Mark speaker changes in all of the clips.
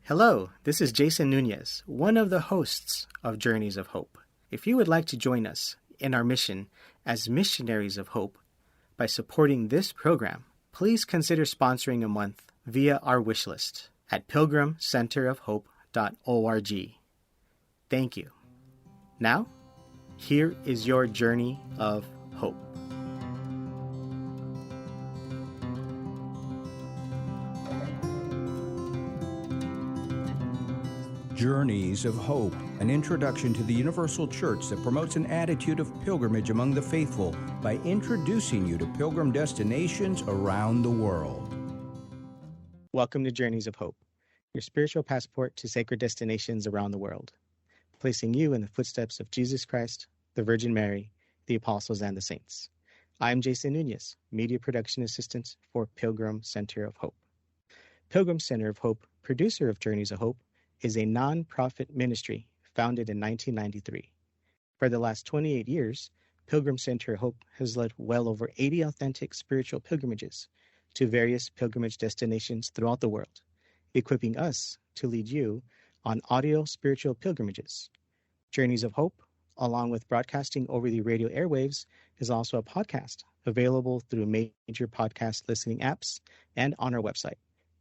Speaker 1: Hello, this is Jason Nunez, one of the hosts of Journeys of Hope. If you would like to join us in our mission as missionaries of hope by supporting this program, please consider sponsoring a month via our wish list at pilgrimcenterofhope.org. Thank you. Now, here is your journey of hope.
Speaker 2: Journeys of Hope, an introduction to the Universal Church that promotes an attitude of pilgrimage among the faithful by introducing you to pilgrim destinations around the world.
Speaker 1: Welcome to Journeys of Hope, your spiritual passport to sacred destinations around the world, placing you in the footsteps of Jesus Christ, the Virgin Mary, the Apostles, and the Saints. I'm Jason Nunez, Media Production Assistant for Pilgrim Center of Hope. Pilgrim Center of Hope, producer of Journeys of Hope, is a non-profit ministry founded in 1993. For the last 28 years, Pilgrim Center of Hope has led well over 80 authentic spiritual pilgrimages to various pilgrimage destinations throughout the world, equipping us to lead you on audio spiritual pilgrimages. Journeys of Hope, along with broadcasting over the radio airwaves, is also a podcast available through major podcast listening apps and on our website,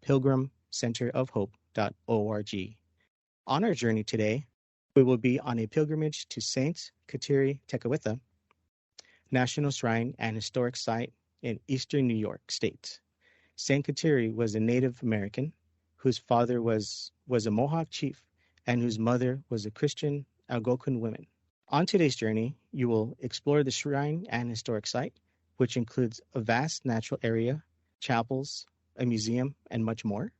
Speaker 1: pilgrimcenterofhope.org. On our journey today, we will be on a pilgrimage to Saint Kateri Tekakwitha, National Shrine and Historic Site in eastern New York State. Saint Kateri was a Native American whose father was a Mohawk Chief and whose mother was a Christian Algonquin woman. On today's journey, you will explore the shrine and historic site, which includes a vast natural area, chapels, a museum, and much more.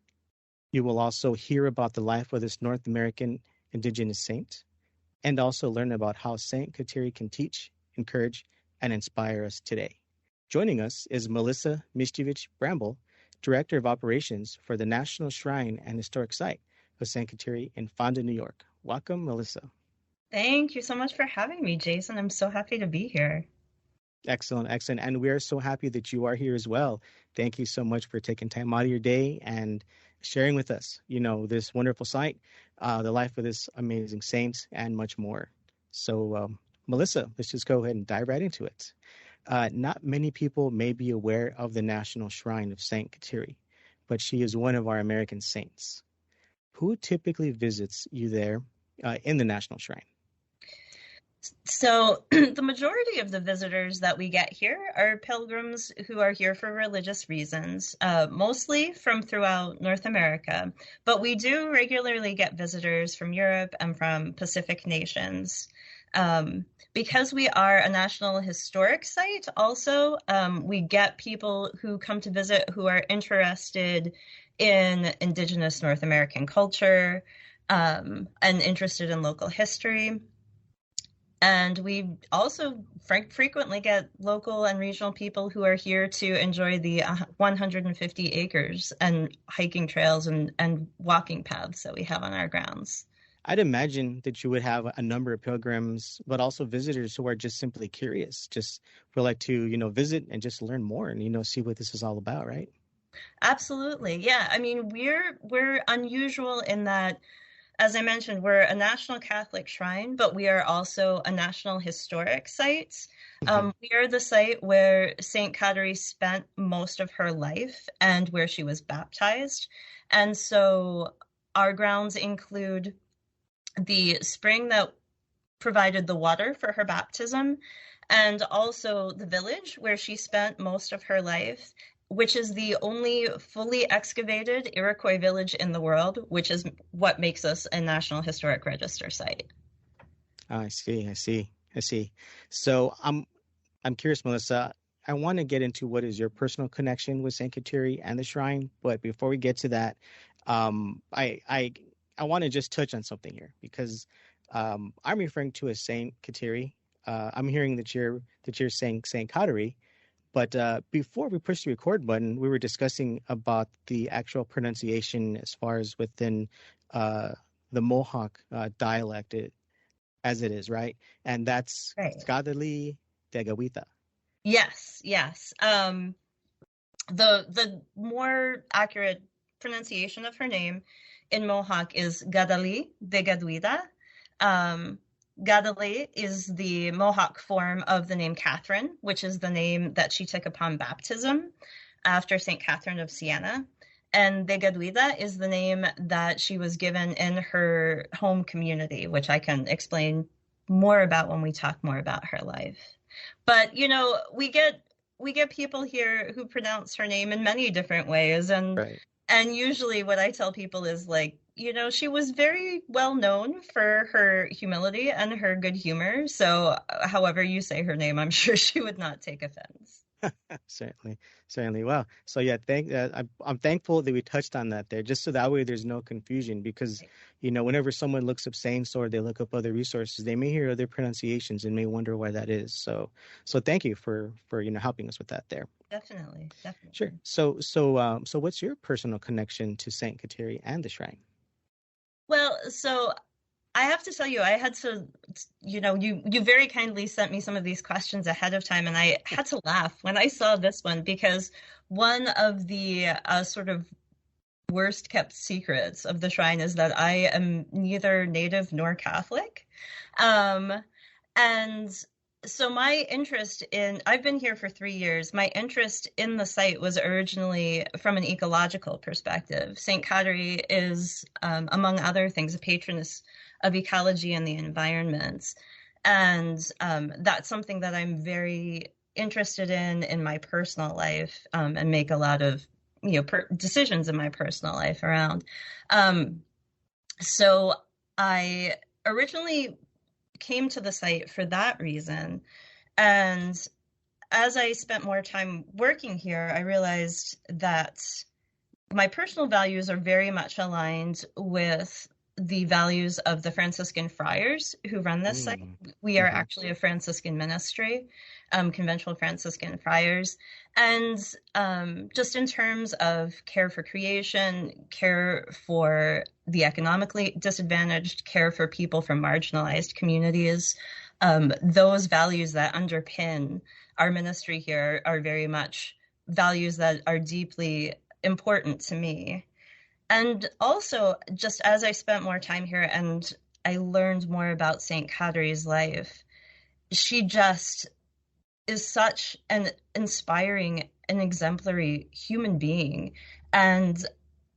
Speaker 1: You will also hear about the life of this North American indigenous saint, and also learn about how Saint Kateri can teach, encourage, and inspire us today. Joining us is Melissa Miscevic Bramble, Director of Operations for the National Shrine and Historic Site of Saint Kateri in Fonda, New York. Welcome, Melissa.
Speaker 3: Thank you so much for having me, Jason. I'm so happy to be here.
Speaker 1: Excellent. And we are so happy that you are here as well. Thank you so much for taking time out of your day and sharing with us, this wonderful site, the life of this amazing saint, and much more. So, Melissa, let's just go ahead and dive right into it. Not many people may be aware of the National Shrine of Saint Kateri, but she is one of our American saints. Who typically visits you there in the National Shrine?
Speaker 3: So the majority of the visitors that we get here are pilgrims who are here for religious reasons, mostly from throughout North America, but we do regularly get visitors from Europe and from Pacific nations. Because we are a National Historic Site also, we get people who come to visit who are interested in Indigenous North American culture and interested in local history. And we also frequently get local and regional people who are here to enjoy the 150 acres and hiking trails and walking paths that we have on our grounds.
Speaker 1: I'd imagine that you would have a number of pilgrims, but also visitors who are just simply curious, just would like to, visit and just learn more and, see what this is all about, right?
Speaker 3: Absolutely. Yeah. I mean, we're unusual in that, as I mentioned, we're a National Catholic Shrine, but we are also a National Historic Site. We are the site where Saint Kateri spent most of her life and where she was baptized. And so our grounds include the spring that provided the water for her baptism, and also the village where she spent most of her life, which is the only fully excavated Iroquois village in the world, which is what makes us a National Historic Register site.
Speaker 1: I see. So I'm curious, Melissa. I want to get into what is your personal connection with Saint Kateri and the shrine, but before we get to that, I want to just touch on something here because I'm referring to as Saint Kateri. I'm hearing that you're saying Saint Kateri. But before we pushed the record button, we were discussing about the actual pronunciation as far as within the Mohawk dialect as it is, right? And that's
Speaker 3: right.
Speaker 1: Kateri Tekakwitha.
Speaker 3: Yes. The more accurate pronunciation of her name in Mohawk is Kateri Tekakwitha. Kateri is the Mohawk form of the name Catherine, which is the name that she took upon baptism after St. Catherine of Siena. And Tekakwitha is the name that she was given in her home community, which I can explain more about when we talk more about her life. But, you know, we get people here who pronounce her name in many different ways.
Speaker 1: Right.
Speaker 3: And usually what I tell people is like, you know, she was very well known for her humility and her good humor. So however you say her name, I'm sure she would not take offense.
Speaker 1: Certainly. Wow. So yeah, I'm thankful that we touched on that there, just so that way there's no confusion, because, you know, whenever someone looks up saints or they look up other resources, they may hear other pronunciations and may wonder why that is. So thank you for you know, helping us with that there.
Speaker 3: Definitely.
Speaker 1: Sure. So what's your personal connection to Saint Kateri and the shrine?
Speaker 3: Well, so I have to tell you, I had to, you know, you very kindly sent me some of these questions ahead of time, and I had to laugh when I saw this one, because one of the sort of worst kept secrets of the shrine is that I am neither Native nor Catholic. And so my interest I've been here for 3 years. My interest in the site was originally from an ecological perspective. St. Kateri is, among other things, a patroness of ecology and the environment. And that's something that I'm very interested in my personal life, and make a lot of, you know, decisions in my personal life around. So I originally came to the site for that reason. And as I spent more time working here, I realized that my personal values are very much aligned with the values of the Franciscan friars who run this site. We are actually a Franciscan ministry, conventional Franciscan friars. And just in terms of care for creation, care for the economically disadvantaged, care for people from marginalized communities, those values that underpin our ministry here are very much values that are deeply important to me. And also, just as I spent more time here and I learned more about St. Kateri's life, she just is such an inspiring and exemplary human being. And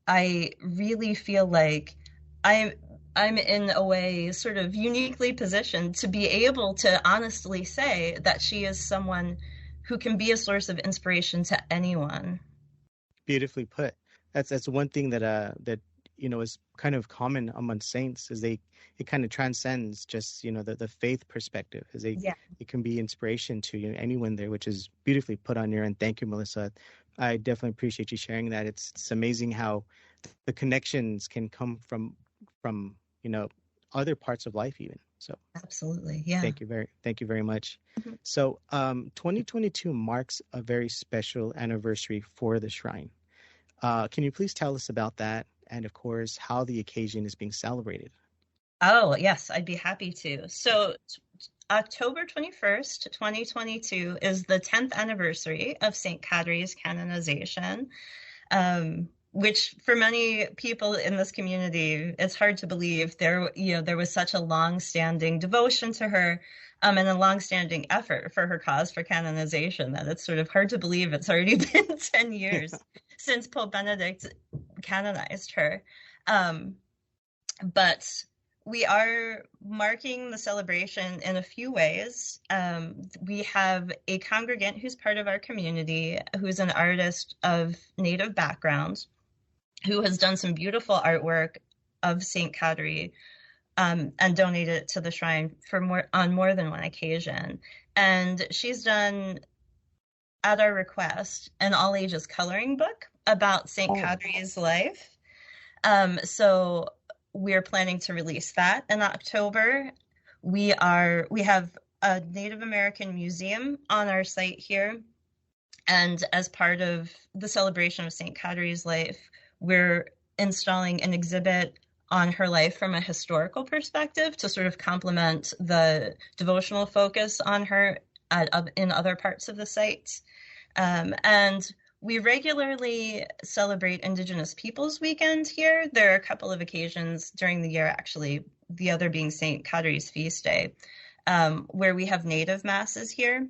Speaker 3: I really feel like I'm in a way sort of uniquely positioned to be able to honestly say that she is someone who can be a source of inspiration to anyone.
Speaker 1: Beautifully put. That's one thing that you know is kind of common among saints, is it kind of transcends just, you know, the faith perspective, as it can be inspiration to, you know, anyone there, which is beautifully put on your end. Thank you, Melissa. I definitely appreciate you sharing that. It's amazing how the connections can come from you know, other parts of life even. So
Speaker 3: absolutely, yeah.
Speaker 1: Thank you very much. So 2022 marks a very special anniversary for the shrine. Can you please tell us about that, and of course how the occasion is being celebrated?
Speaker 3: Oh, yes, I'd be happy to. So October 21st, 2022 is the 10th anniversary of St. Kateri's canonization, which for many people in this community, it's hard to believe there was such a long-standing devotion to her, and a long-standing effort for her cause for canonization, that it's sort of hard to believe it's already been 10 years since Pope Benedict canonized her. But we are marking the celebration in a few ways. We have a congregant who's part of our community, who's an artist of Native background, who has done some beautiful artwork of St. Kateri, and donated it to the shrine on more than one occasion. And she's done, at our request, an all-ages coloring book about St. Kateri's life. So we're planning to release that in October. We have a Native American museum on our site here. And as part of the celebration of St. Kateri's life, we're installing an exhibit on her life from a historical perspective to sort of complement the devotional focus on her in other parts of the site. And We regularly celebrate Indigenous Peoples Weekend here. There are a couple of occasions during the year, actually, the other being St. Kateri's Feast Day, where we have Native Masses here,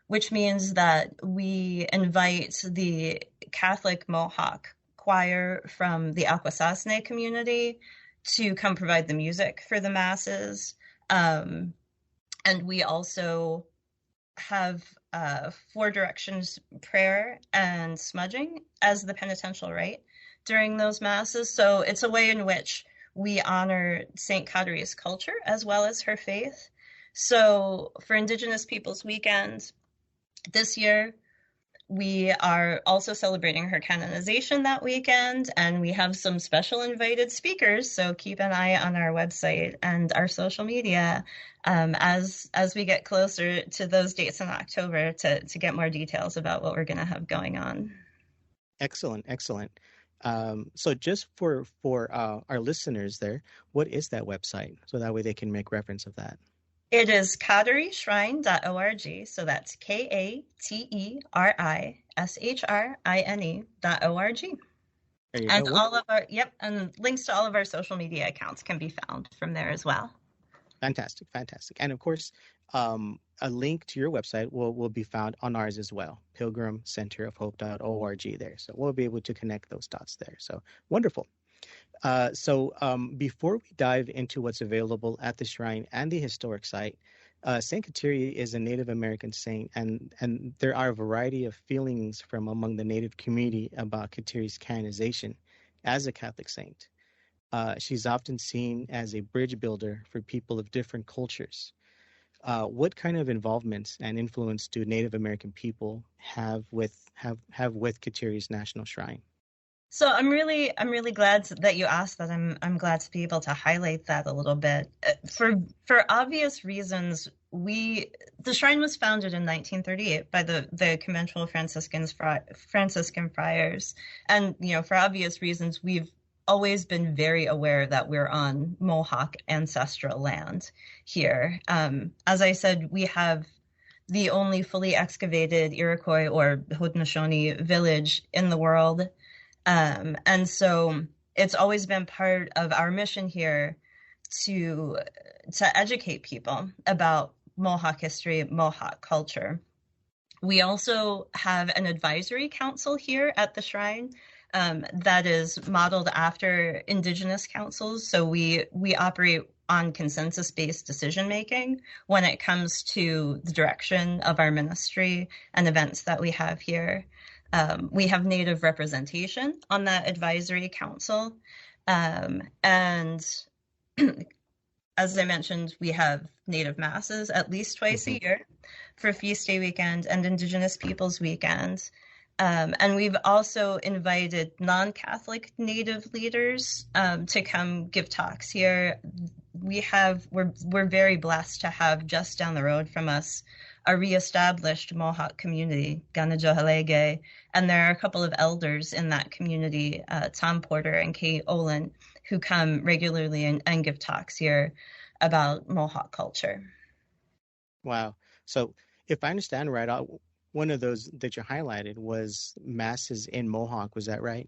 Speaker 3: which means that we invite the Catholic Mohawk choir from the Akwesasne community to come provide the music for the Masses. And we also have Four Directions prayer and smudging as the penitential rite during those masses. So it's a way in which we honor St. Kateri's culture as well as her faith. So for Indigenous Peoples Weekend this year, we are also celebrating her canonization that weekend, and we have some special invited speakers, so keep an eye on our website and our social media as we get closer to those dates in October to get more details about what we're going to have going on.
Speaker 1: Excellent, excellent. So just for our listeners there, what is that website? So that way they can make reference of that.
Speaker 3: It is katerishrine.org, so that's KATERISHRINE.org.
Speaker 1: There you
Speaker 3: And
Speaker 1: go.
Speaker 3: all of our and links to all of our social media accounts can be found from there as well.
Speaker 1: Fantastic, fantastic. And of course, a link to your website will be found on ours as well, pilgrimcenterofhope.org there. So we'll be able to connect those dots there. So wonderful. So before we dive into what's available at the shrine and the historic site, Saint Kateri is a Native American saint, and there are a variety of feelings from among the Native community about Kateri's canonization as a Catholic saint. She's often seen as a bridge builder for people of different cultures. What kind of involvement and influence do Native American people have with Kateri's National Shrine?
Speaker 3: So I'm really glad that you asked that. I'm glad to be able to highlight that a little bit. For obvious reasons, the shrine was founded in 1938 by the conventual Franciscan friars, and for obvious reasons, we've always been very aware that we're on Mohawk ancestral land here. As I said, we have the only fully excavated Iroquois or Haudenosaunee village in the world. And so it's always been part of our mission here to educate people about Mohawk history, Mohawk culture. We also have an advisory council here at the shrine that is modeled after Indigenous councils. So we operate on consensus-based decision-making when it comes to the direction of our ministry and events that we have here. We have Native representation on that advisory council. And as I mentioned, we have Native masses at least twice a year for Feast Day weekend and Indigenous Peoples Weekend. And we've also invited non-Catholic Native leaders to come give talks here. We're very blessed to have just down the road from us a reestablished Mohawk community, Kanien'kéha, and there are a couple of elders in that community, Tom Porter and Kay Olin, who come regularly and give talks here about Mohawk culture.
Speaker 1: Wow. So if I understand right, one of those that you highlighted was masses in Mohawk. Was that right?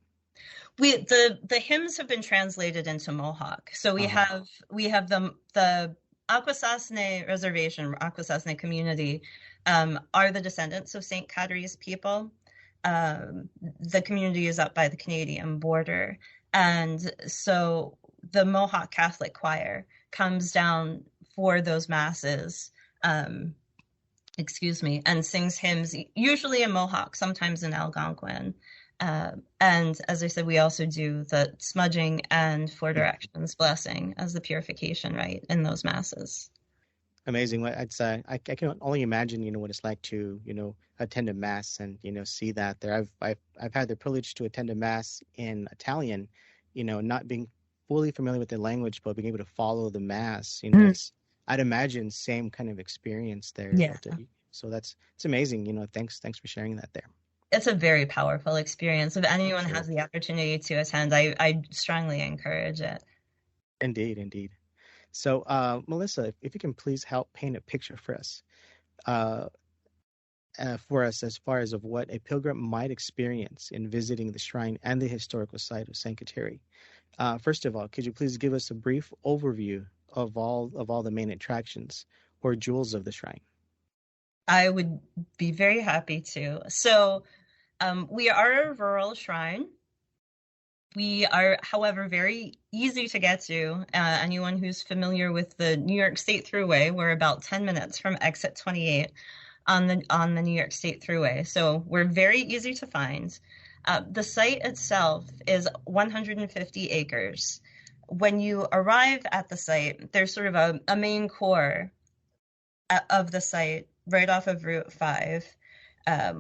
Speaker 3: The hymns have been translated into Mohawk. So we have the Akwesasne Reservation, Akwesasne community, are the descendants of St. Kateri's people. The community is up by the Canadian border. And so the Mohawk Catholic choir comes down for those masses, and sings hymns, usually in Mohawk, sometimes in Algonquin. And as I said, we also do the smudging and Four Directions blessing as the purification rite in those masses.
Speaker 1: Amazing. I can only imagine, what it's like to, attend a mass and, see that there. I've had the privilege to attend a mass in Italian, not being fully familiar with the language, but being able to follow the mass, I'd imagine same kind of experience there.
Speaker 3: Yeah.
Speaker 1: So it's amazing. Thanks for sharing that there.
Speaker 3: It's a very powerful experience. If anyone has the opportunity to attend, I strongly encourage it.
Speaker 1: Indeed. So, Melissa, if you can please help paint a picture for us. for us as far as of what a pilgrim might experience in visiting the shrine and the historical site of St. Kateri. First of all, could you please give us a brief overview of all the main attractions or jewels of the shrine?
Speaker 3: I would be very happy to. So we are a rural shrine. We are, however, very easy to get to. Anyone who's familiar with the New York State Thruway, we're about 10 minutes from exit 28 on the New York State Thruway. So we're very easy to find. The site itself is 150 acres. When you arrive at the site, there's sort of a main core of the site right off of Route 5,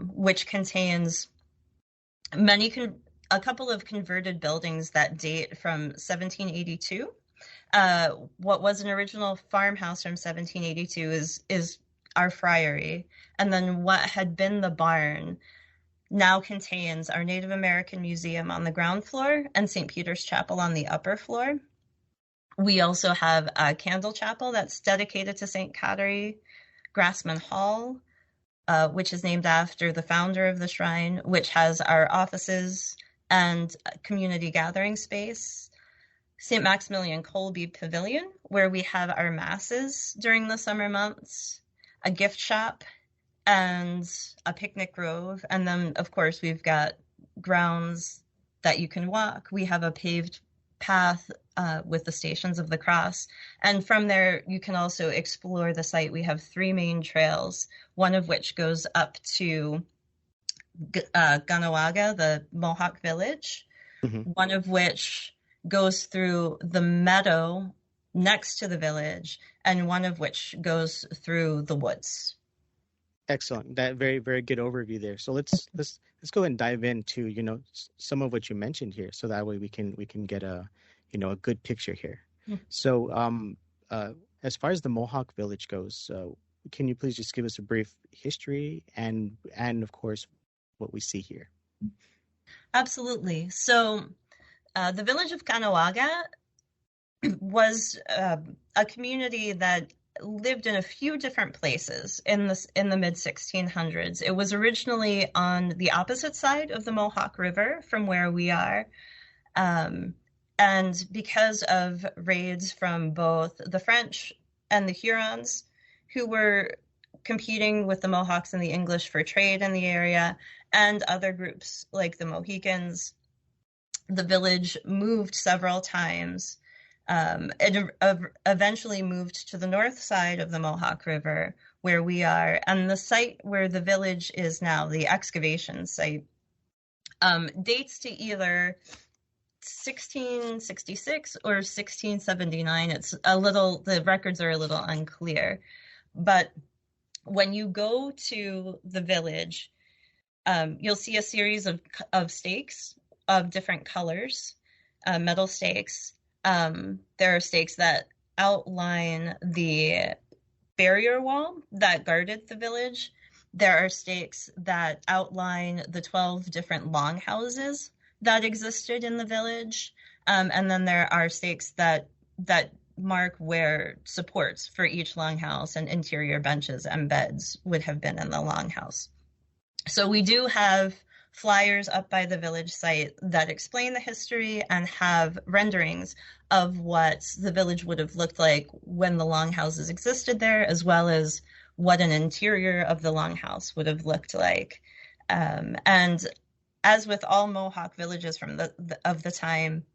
Speaker 3: which contains a couple of converted buildings that date from 1782. What was an original farmhouse from 1782 is our friary. And then what had been the barn now contains our Native American Museum on the ground floor and St. Peter's Chapel on the upper floor. We also have a candle chapel that's dedicated to St. Kateri, Grassman Hall, which is named after the founder of the shrine, which has our offices and community gathering space, St. Maximilian Kolbe Pavilion, where we have our masses during the summer months, a gift shop, and a picnic grove. And then, of course, we've got grounds that you can walk. We have a paved path with the Stations of the Cross. And from there, you can also explore the site. We have 3 main trails, one of which goes up to Kanien'kéha, the Mohawk village, one of which goes through the meadow next to the village, and one of which goes through the woods.
Speaker 1: Excellent. That very, very good overview there. So let's go and dive into, some of what you mentioned here, so that way we can get a good picture here. So as far as the Mohawk village goes, can you please just give us a brief history and of course what we see here?
Speaker 3: Absolutely. So the village of Kanien'kéha was a community that lived in a few different places in the mid 1600s. It was originally on the opposite side of the Mohawk River from where we are. And because of raids from both the French and the Hurons, who were competing with the Mohawks and the English for trade in the area, and other groups like the Mohicans, the village moved several times. It eventually moved to the north side of the Mohawk River, where we are. And the site where the village is now, the excavation site, dates to either 1666 or 1679. The records are a little unclear. But when you go to the village, you'll see a series of stakes of different colors, metal stakes. There are stakes that outline the barrier wall that guarded the village. There are stakes that outline the 12 different longhouses that existed in the village. And then there are stakes that mark where supports for each longhouse and interior benches and beds would have been in the longhouse. So we do have flyers up by the village site that explain the history and have renderings of what the village would have looked like when the longhouses existed there, as well as what an interior of the longhouse would have looked like. And as with all Mohawk villages of the time,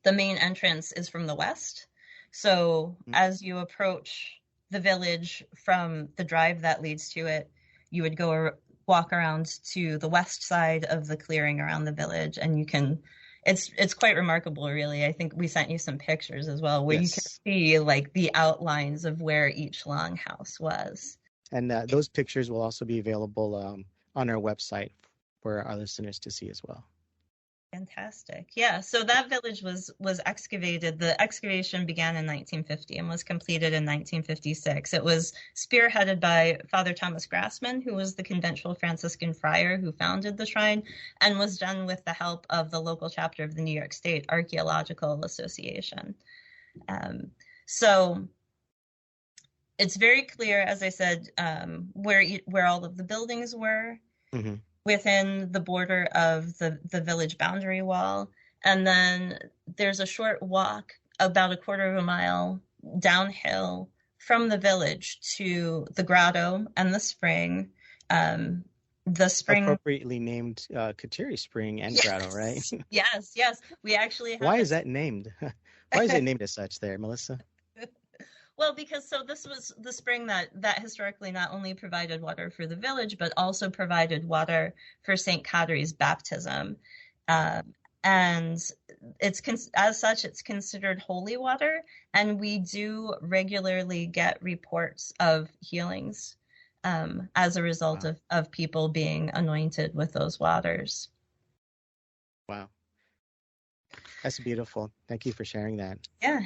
Speaker 3: the main entrance is from the west. So as you approach the village from the drive that leads to it, you would walk around to the west side of the clearing around the village, and you can, it's quite remarkable, really. I think we sent you some pictures as well, where you can see like the outlines of where each longhouse was. And
Speaker 1: those pictures will also be available on our website for our listeners to see as well.
Speaker 3: Fantastic. Yeah, so that village was excavated. The excavation began in 1950 and was completed in 1956. It was spearheaded by Father Thomas Grassman, who was the conventual Franciscan friar who founded the shrine, and was done with the help of the local chapter of the New York State Archaeological Association. So it's very clear, as I said, where all of the buildings were
Speaker 1: Hmm.
Speaker 3: within the border of the village boundary wall. And then there's a short walk, about a quarter of a mile downhill from the village to the grotto and the spring. Um, the spring,
Speaker 1: Appropriately named Kateri Spring and Grotto, right?
Speaker 3: yes, yes, yes. We actually
Speaker 1: Why
Speaker 3: have
Speaker 1: is that named? Why is it named as such there, Melissa?
Speaker 3: well, because so this was the spring that historically not only provided water for the village, but also provided water for St. Kateri's baptism. And as such, it's considered holy water, and we do regularly get reports of healings as a result
Speaker 1: Wow.
Speaker 3: of people being anointed with those waters.
Speaker 1: Wow. That's beautiful. Thank you for sharing that.
Speaker 3: Yeah.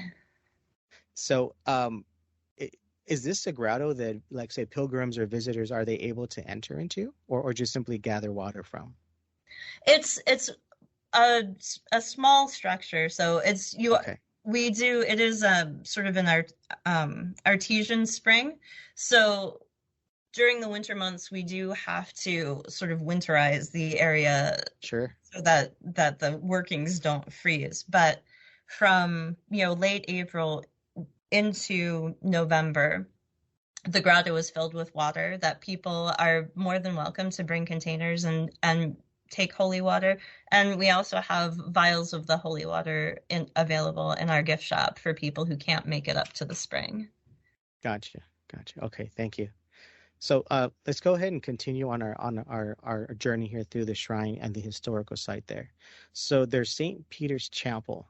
Speaker 1: So, is this a grotto that, like, say, pilgrims or visitors, are they able to enter into, or just simply gather water from?
Speaker 3: It's a small structure, so
Speaker 1: Okay.
Speaker 3: it is sort of an artesian spring. So during the winter months, we do have to sort of winterize the area
Speaker 1: Sure.
Speaker 3: so that the workings don't freeze. But from late April into November, the grotto is filled with water that people are more than welcome to bring containers and take holy water. And we also have vials of the holy water available in our gift shop for people who can't make it up to the spring.
Speaker 1: Gotcha. Gotcha. Okay. Thank you. So, let's go ahead and continue on our journey here through the shrine and the historical site there. So, there's St. Peter's Chapel.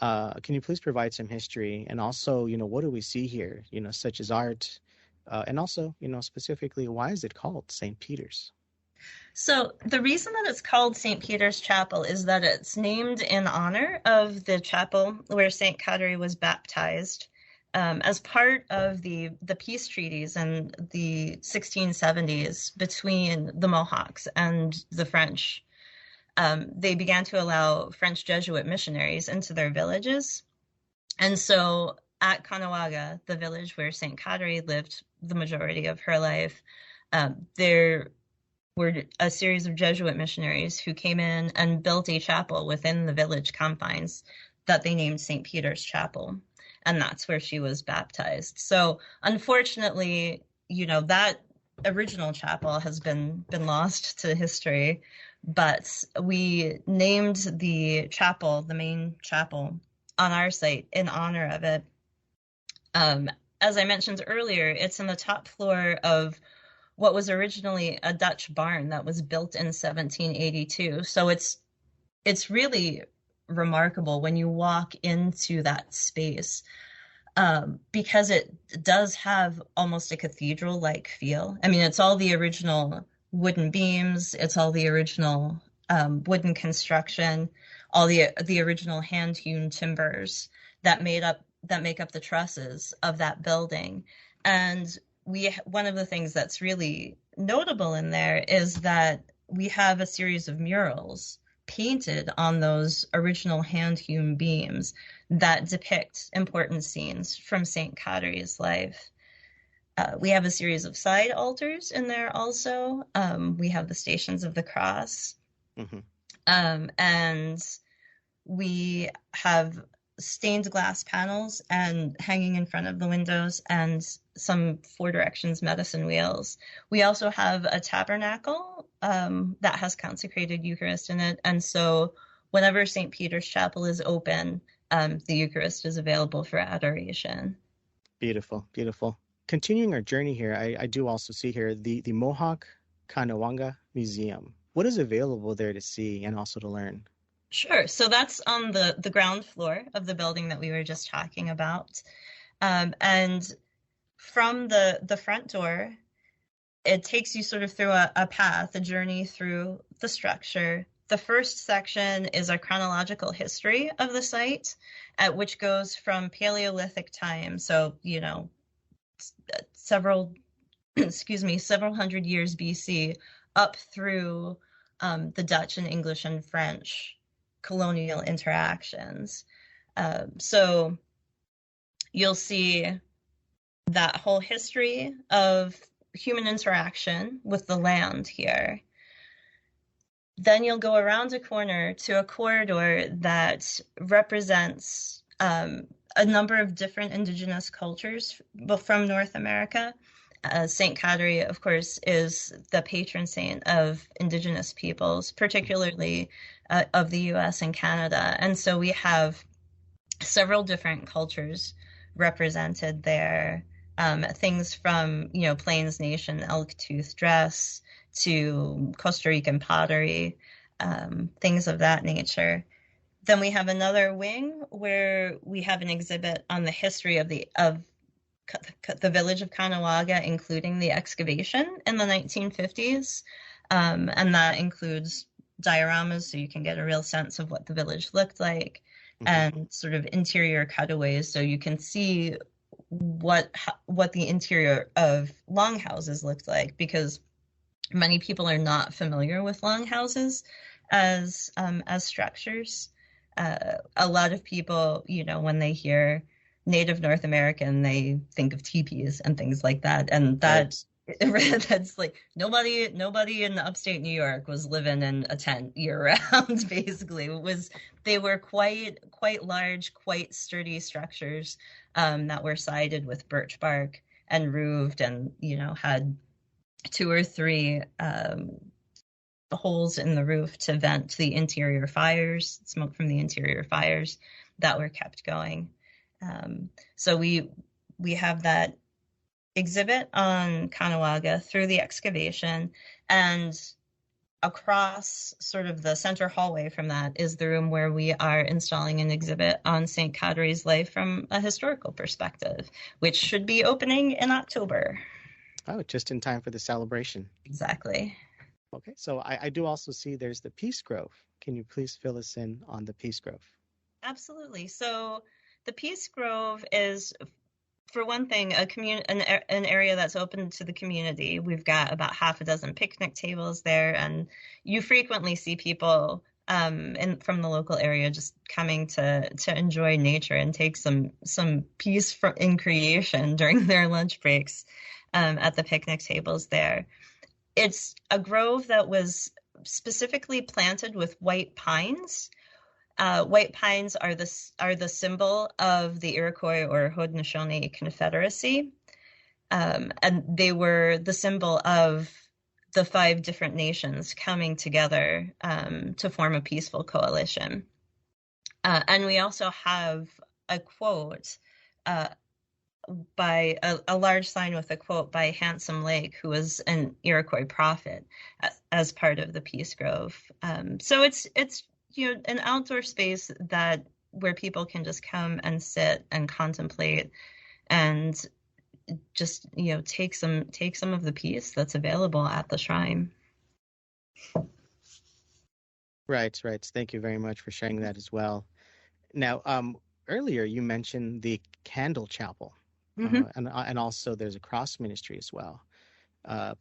Speaker 1: Can you please provide some history, and also, what do we see here? Such as art, and also, specifically, why is it called St. Peter's?
Speaker 3: So the reason that it's called St. Peter's Chapel is that it's named in honor of the chapel where St. Kateri was baptized. As part of the peace treaties in the 1670s between the Mohawks and the French, they began to allow French Jesuit missionaries into their villages. And so at Kanien'kéha, the village where St. Kateri lived the majority of her life, there were a series of Jesuit missionaries who came in and built a chapel within the village confines that they named St. Peter's Chapel. And that's where she was baptized. So unfortunately, that original chapel has been lost to history, but we named the chapel, the main chapel, on our site in honor of it. As I mentioned earlier, it's in the top floor of what was originally a Dutch barn that was built in 1782. So it's really remarkable when you walk into that space, because it does have almost a cathedral-like feel. I mean, it's all the original wooden beams, it's all the original wooden construction, all the original hand-hewn timbers that make up the trusses of that building. And one of the things that's really notable in there is that we have a series of murals painted on those original hand-hewn beams that depict important scenes from St. Kateri's life. We have a series of side altars in there also. We have the Stations of the Cross.
Speaker 1: Mm-hmm.
Speaker 3: And we have stained glass panels and hanging in front of the windows and some Four Directions medicine wheels. We also have a tabernacle that has consecrated Eucharist in it. And so whenever St. Peter's Chapel is open, the Eucharist is available for adoration.
Speaker 1: Beautiful, beautiful. Continuing our journey here, I do also see here the Mohawk Chief Museum. What is available there to see and also to learn?
Speaker 3: Sure. So that's on the ground floor of the building that we were just talking about. And from the front door, it takes you sort of through a path, a journey through the structure. The first section is a chronological history of the site, which goes from Paleolithic time, so, several hundred years BC, up through the Dutch and English and French colonial interactions. So you'll see that whole history of human interaction with the land here. Then you'll go around a corner to a corridor that represents a number of different indigenous cultures from North America. St. Kateri, of course, is the patron saint of indigenous peoples, particularly of the US and Canada. And so we have several different cultures represented there. Things from, Plains Nation elk tooth dress to Costa Rican pottery, things of that nature. Then we have another wing where we have an exhibit on the history of the village of Caughnawaga, including the excavation in the 1950s. And that includes dioramas, so you can get a real sense of what the village looked like, and sort of interior cutaways, so you can see what the interior of longhouses looked like, because many people are not familiar with longhouses as structures. A lot of people, when they hear Native North American, they think of teepees and things like that, and that's like nobody in upstate New York was living in a tent year round. Basically, they were quite large, quite sturdy structures that were sided with birch bark and roofed, and had 2 or 3 holes in the roof to vent the interior fires, smoke from the interior fires that were kept going. So we have that exhibit on Caughnawaga through the excavation, and across sort of the center hallway from that is the room where we are installing an exhibit on St. Kateri's life from a historical perspective, which should be opening in October.
Speaker 1: Oh, just in time for the celebration.
Speaker 3: Exactly.
Speaker 1: Okay, so I do also see there's the Peace Grove. Can you please fill us in on the Peace Grove?
Speaker 3: Absolutely. So the Peace Grove is, for one thing, an area that's open to the community. We've got about half a dozen picnic tables there, and you frequently see people from the local area just coming to enjoy nature and take some peace in creation during their lunch breaks at the picnic tables there. It's a grove that was specifically planted with white pines. White pines are the symbol of the Iroquois or Haudenosaunee Confederacy, and they were the symbol of the 5 different nations coming together to form a peaceful coalition. And we also have a quote by a large sign with a quote by Handsome Lake, who was an Iroquois prophet, as part of the Peace Grove. So it's an outdoor space where people can just come and sit and contemplate and just take some of the peace that's available at the shrine.
Speaker 1: Right. Thank you very much for sharing that as well. Now, earlier you mentioned the Candle Chapel, and also there's a cross ministry as well.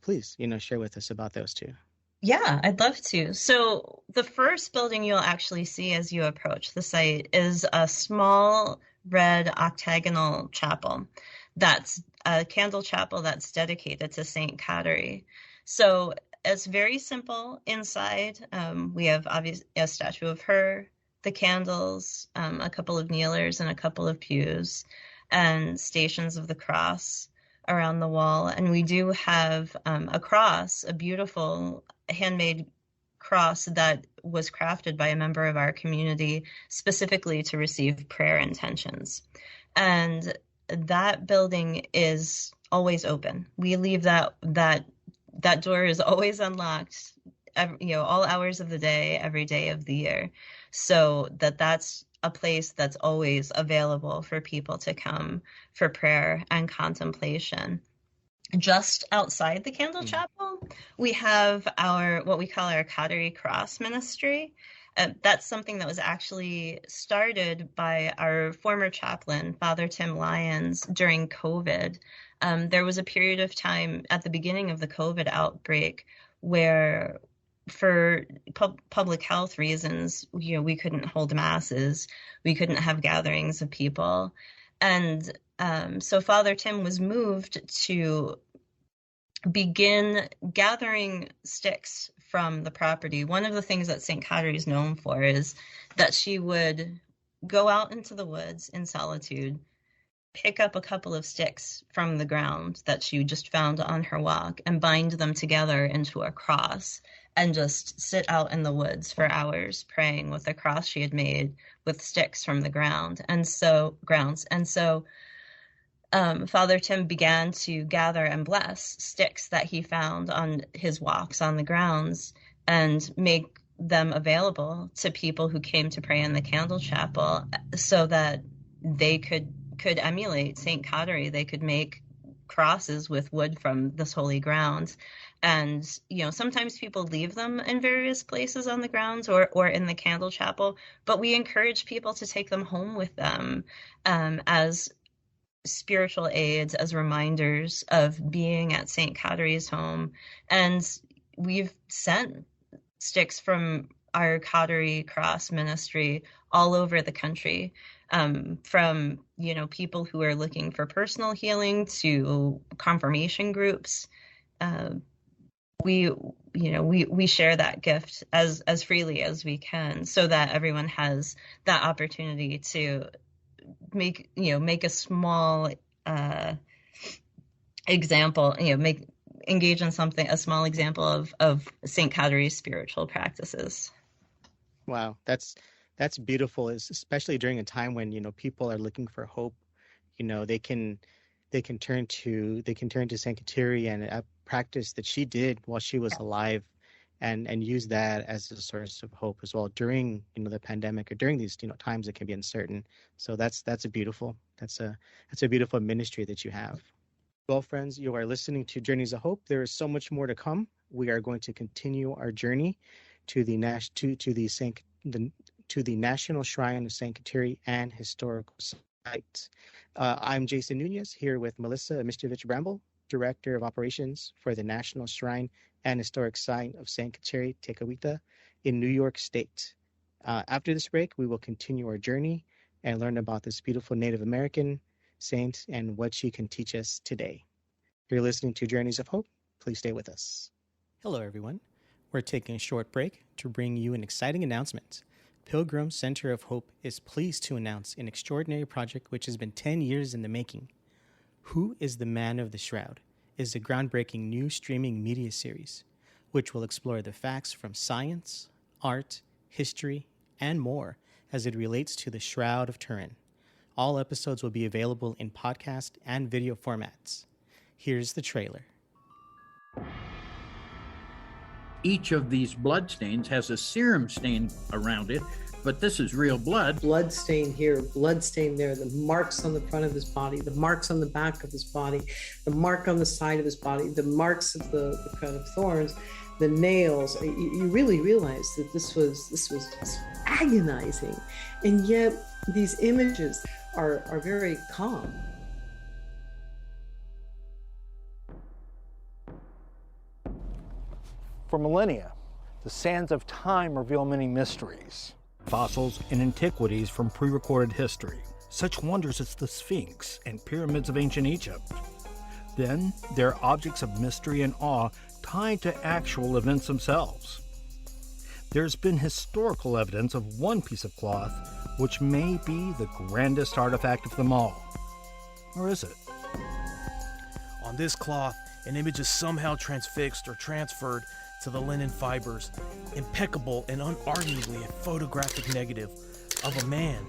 Speaker 1: Please, share with us about those two.
Speaker 3: Yeah, I'd love to. So the first building you'll actually see as you approach the site is a small red octagonal chapel. That's a candle chapel that's dedicated to St. Kateri. So it's very simple inside. We have obviously a statue of her, the candles, a couple of kneelers and a couple of pews, and stations of the cross around the wall. And we do have a cross, a beautiful handmade cross that was crafted by a member of our community specifically to receive prayer intentions. And that building is always open. We leave that door is always unlocked, all hours of the day, every day of the year. So that's a place that's always available for people to come for prayer and contemplation. Just outside the Candle Chapel, we have what we call our Kateri Cross Ministry. That's something that was actually started by our former chaplain, Father Tim Lyons, during COVID. There was a period of time at the beginning of the COVID outbreak where, for public health reasons, we couldn't hold masses, we couldn't have gatherings of people. And so Father Tim was moved to begin gathering sticks from the property. One of the things that St. Kateri is known for is that she would go out into the woods in solitude, pick up a couple of sticks from the ground that she just found on her walk, and bind them together into a cross, and just sit out in the woods for hours praying with a cross she had made with sticks from the ground. And so Father Tim began to gather and bless sticks that he found on his walks on the grounds and make them available to people who came to pray in the candle chapel, so that they could emulate St. Kateri. They could make crosses with wood from this holy ground. And, sometimes people leave them in various places on the grounds or in the candle chapel, but we encourage people to take them home with them as spiritual aids, as reminders of being at St. Kateri's home. And we've sent sticks from our Kateri Cross ministry all over the country, from people who are looking for personal healing to confirmation groups. We share that gift as freely as we can, so that everyone has that opportunity to make a small example, engage in a small example of St. Kateri's spiritual practices.
Speaker 1: Wow, that's beautiful, especially during a time when people are looking for hope. They can turn to St. Kateri and a practice that she did while she was alive, and use that as a source of hope as well during the pandemic, or during these times that can be uncertain. So that's a beautiful ministry that you have. Well, friends, you are listening to Journeys of Hope. There is so much more to come. We are going to continue our journey to the National Shrine of St. Kateri and historical sites. I'm Jason Nunez, here with Melissa Miscevic Bramble, Director of Operations for the National Shrine and Historic Site of St. Kateri Tekakwitha in New York State. After this break, we will continue our journey and learn about this beautiful Native American saint and what she can teach us today. You're listening to Journeys of Hope. Please stay with us. Hello, everyone. We're taking a short break to bring you an exciting announcement. Pilgrim Center of Hope is pleased to announce an extraordinary project which has been 10 years in the making. Who is the Man of the Shroud is a groundbreaking new streaming media series, which will explore the facts from science, art, history, and more as it relates to the Shroud of Turin. All episodes will be available in podcast and video formats. Here's the trailer.
Speaker 4: Each of these blood stains has a serum stain around it, but this is real blood.
Speaker 5: Blood stain here, blood stain there, the marks on the front of his body, the marks on the back of his body, the mark on the side of his body, the marks of the crown of thorns, the nails. You really realize that this was agonizing, and yet these images are very calm.
Speaker 6: For millennia, the sands of time reveal many mysteries.
Speaker 2: Fossils and antiquities from pre-recorded history, such wonders as the Sphinx and pyramids of ancient Egypt. Then there are objects of mystery and awe tied to actual events themselves. There's been historical evidence of one piece of cloth which may be the grandest artifact of them all. Or is it?
Speaker 7: On this cloth, an image is somehow transfixed or transferred to the linen fibers, impeccable and unarguably a photographic negative of a man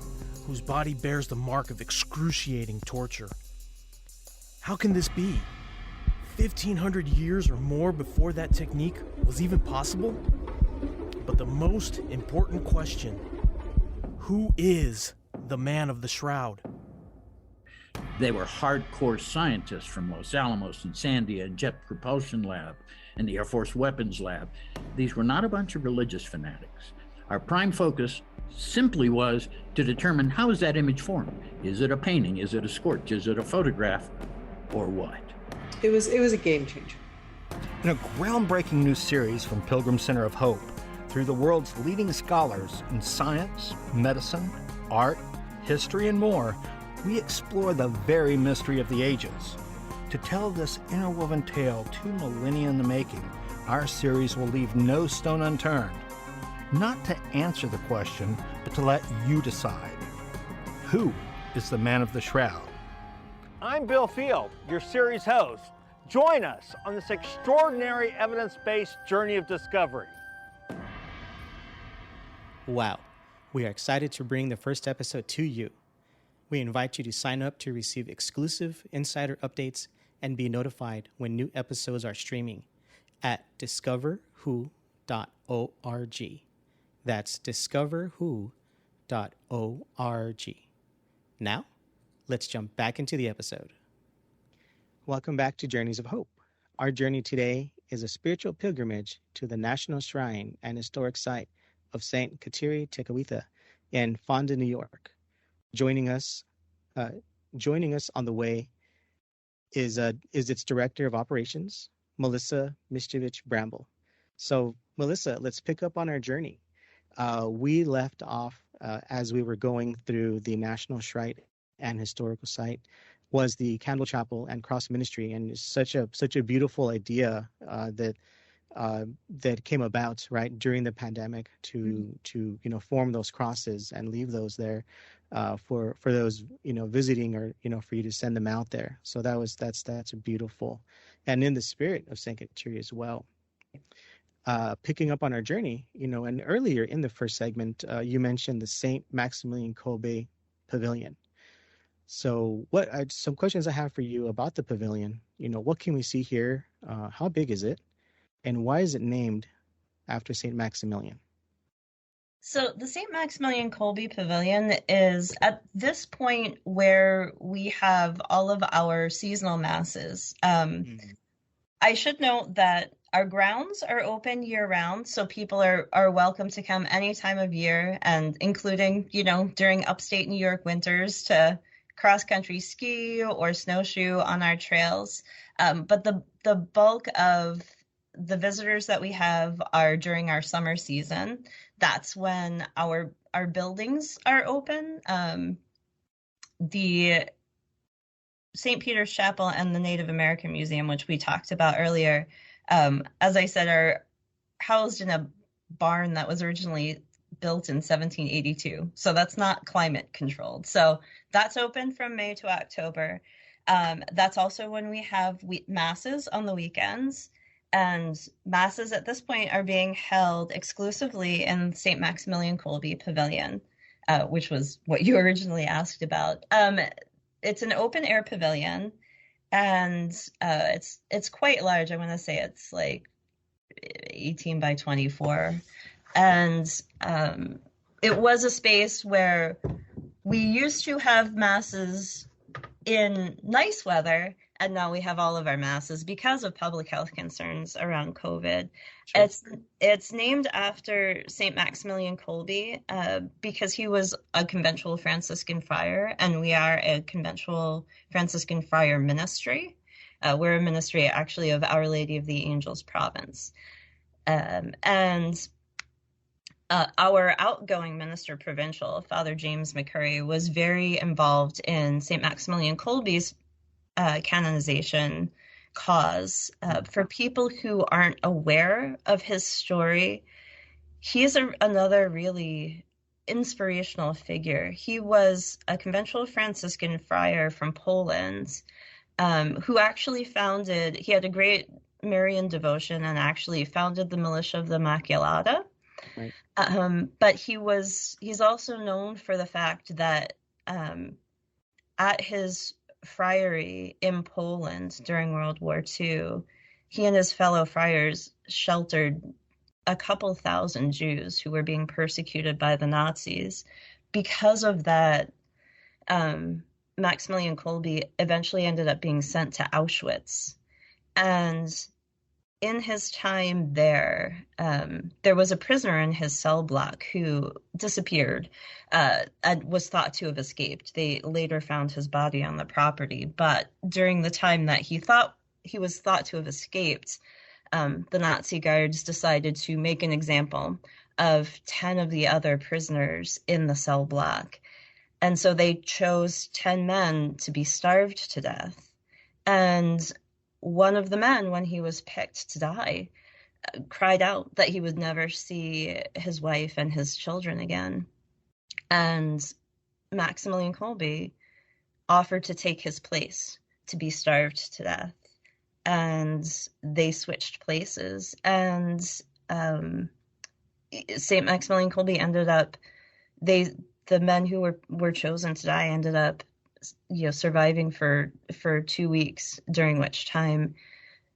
Speaker 7: whose body bears the mark of excruciating torture. How can this be? 1,500 years or more before that technique was even possible? But the most important question, who is the Man of the Shroud?
Speaker 4: They were hardcore scientists from Los Alamos and Sandia and Jet Propulsion Lab and the Air Force Weapons Lab. These were not a bunch of religious fanatics. Our prime focus simply was to determine, how is that image formed? Is it a painting? Is it a sculpture? Is it a photograph? Or what?
Speaker 5: It was a game changer.
Speaker 6: In a groundbreaking new series from Pilgrim Center of Hope, through the world's leading scholars in science, medicine, art, history, and more,
Speaker 2: we explore the very mystery of the ages. To tell this interwoven tale 2 millennia in the making, our series will leave no stone unturned. Not to answer the question, but to let you decide. Who is the Man of the Shroud?
Speaker 6: I'm Bill Field, your series host. Join us on this extraordinary evidence-based journey of discovery.
Speaker 1: Wow, we are excited to bring the first episode to you. We invite you to sign up to receive exclusive insider updates and be notified when new episodes are streaming at discoverwho.org. That's discoverwho.org. Now, let's jump back into the episode. Welcome back to Journeys of Hope. Our journey today is a spiritual pilgrimage to the national shrine and historic site of Saint Kateri Tekakwitha in Fonda, New York. Joining us on the way is its director of operations, Melissa Miscevic Bramble. So, Melissa, let's pick up on our journey. We left off as we were going through the national shrine and historical site was the Candle Chapel and Cross Ministry, and it's such a beautiful idea that came about right during the pandemic to form those crosses and leave those there for those visiting, or for you to send them out there. So that's beautiful, and in the spirit of Saint Kateri as well. Picking up on our journey, and earlier in the first segment, you mentioned the Saint Maximilian Kolbe Pavilion. So some questions I have for you about the pavilion. What can we see here? How big is it? And why is it named after Saint Maximilian?
Speaker 3: So the St. Maximilian Kolbe Pavilion is at this point where we have all of our seasonal masses. I should note that our grounds are open year-round, so people are welcome to come any time of year, and including, during upstate New York winters to cross-country ski or snowshoe on our trails. But the bulk of the visitors that we have are during our summer season. That's when our buildings are open. The St. Peter's Chapel and the Native American Museum, which we talked about earlier, as I said, are housed in a barn that was originally built in 1782. So that's not climate controlled. So that's open from May to October. That's also when we have masses on the weekends. And masses at this point are being held exclusively in St. Maximilian Kolbe Pavilion, which was what you originally asked about. It's an open air pavilion, and it's quite large. I want to say it's like 18 by 24. And it was a space where we used to have masses in nice weather, and now we have all of our masses because of public health concerns around COVID. Sure. It's named after St. Maximilian Kolbe because he was a conventual Franciscan friar, and we are a conventual Franciscan friar ministry. We're a ministry actually of Our Lady of the Angels province. Our outgoing minister provincial, Father James McCurry, was very involved in St. Maximilian Kolbe's canonization cause. For people who aren't aware of his story, he is another really inspirational figure. He was a conventual Franciscan friar from Poland who actually he had a great Marian devotion and actually founded the militia of the Immaculata. Right. But he's also known for the fact that at his friary in Poland during World War II, he and his fellow friars sheltered a couple thousand Jews who were being persecuted by the Nazis. Because of that, Maximilian Kolbe eventually ended up being sent to Auschwitz. And in his time there, there was a prisoner in his cell block who disappeared and was thought to have escaped. They later found his body on the property, but during the time that he was thought to have escaped, the Nazi guards decided to make an example of 10 of the other prisoners in the cell block. And so they chose 10 men to be starved to death. And one of the men, when he was picked to die, cried out that he would never see his wife and his children again. And Maximilian Kolbe offered to take his place to be starved to death. And they switched places. And St. Maximilian Kolbe ended up, the men who were chosen to die ended up, surviving for 2 weeks, during which time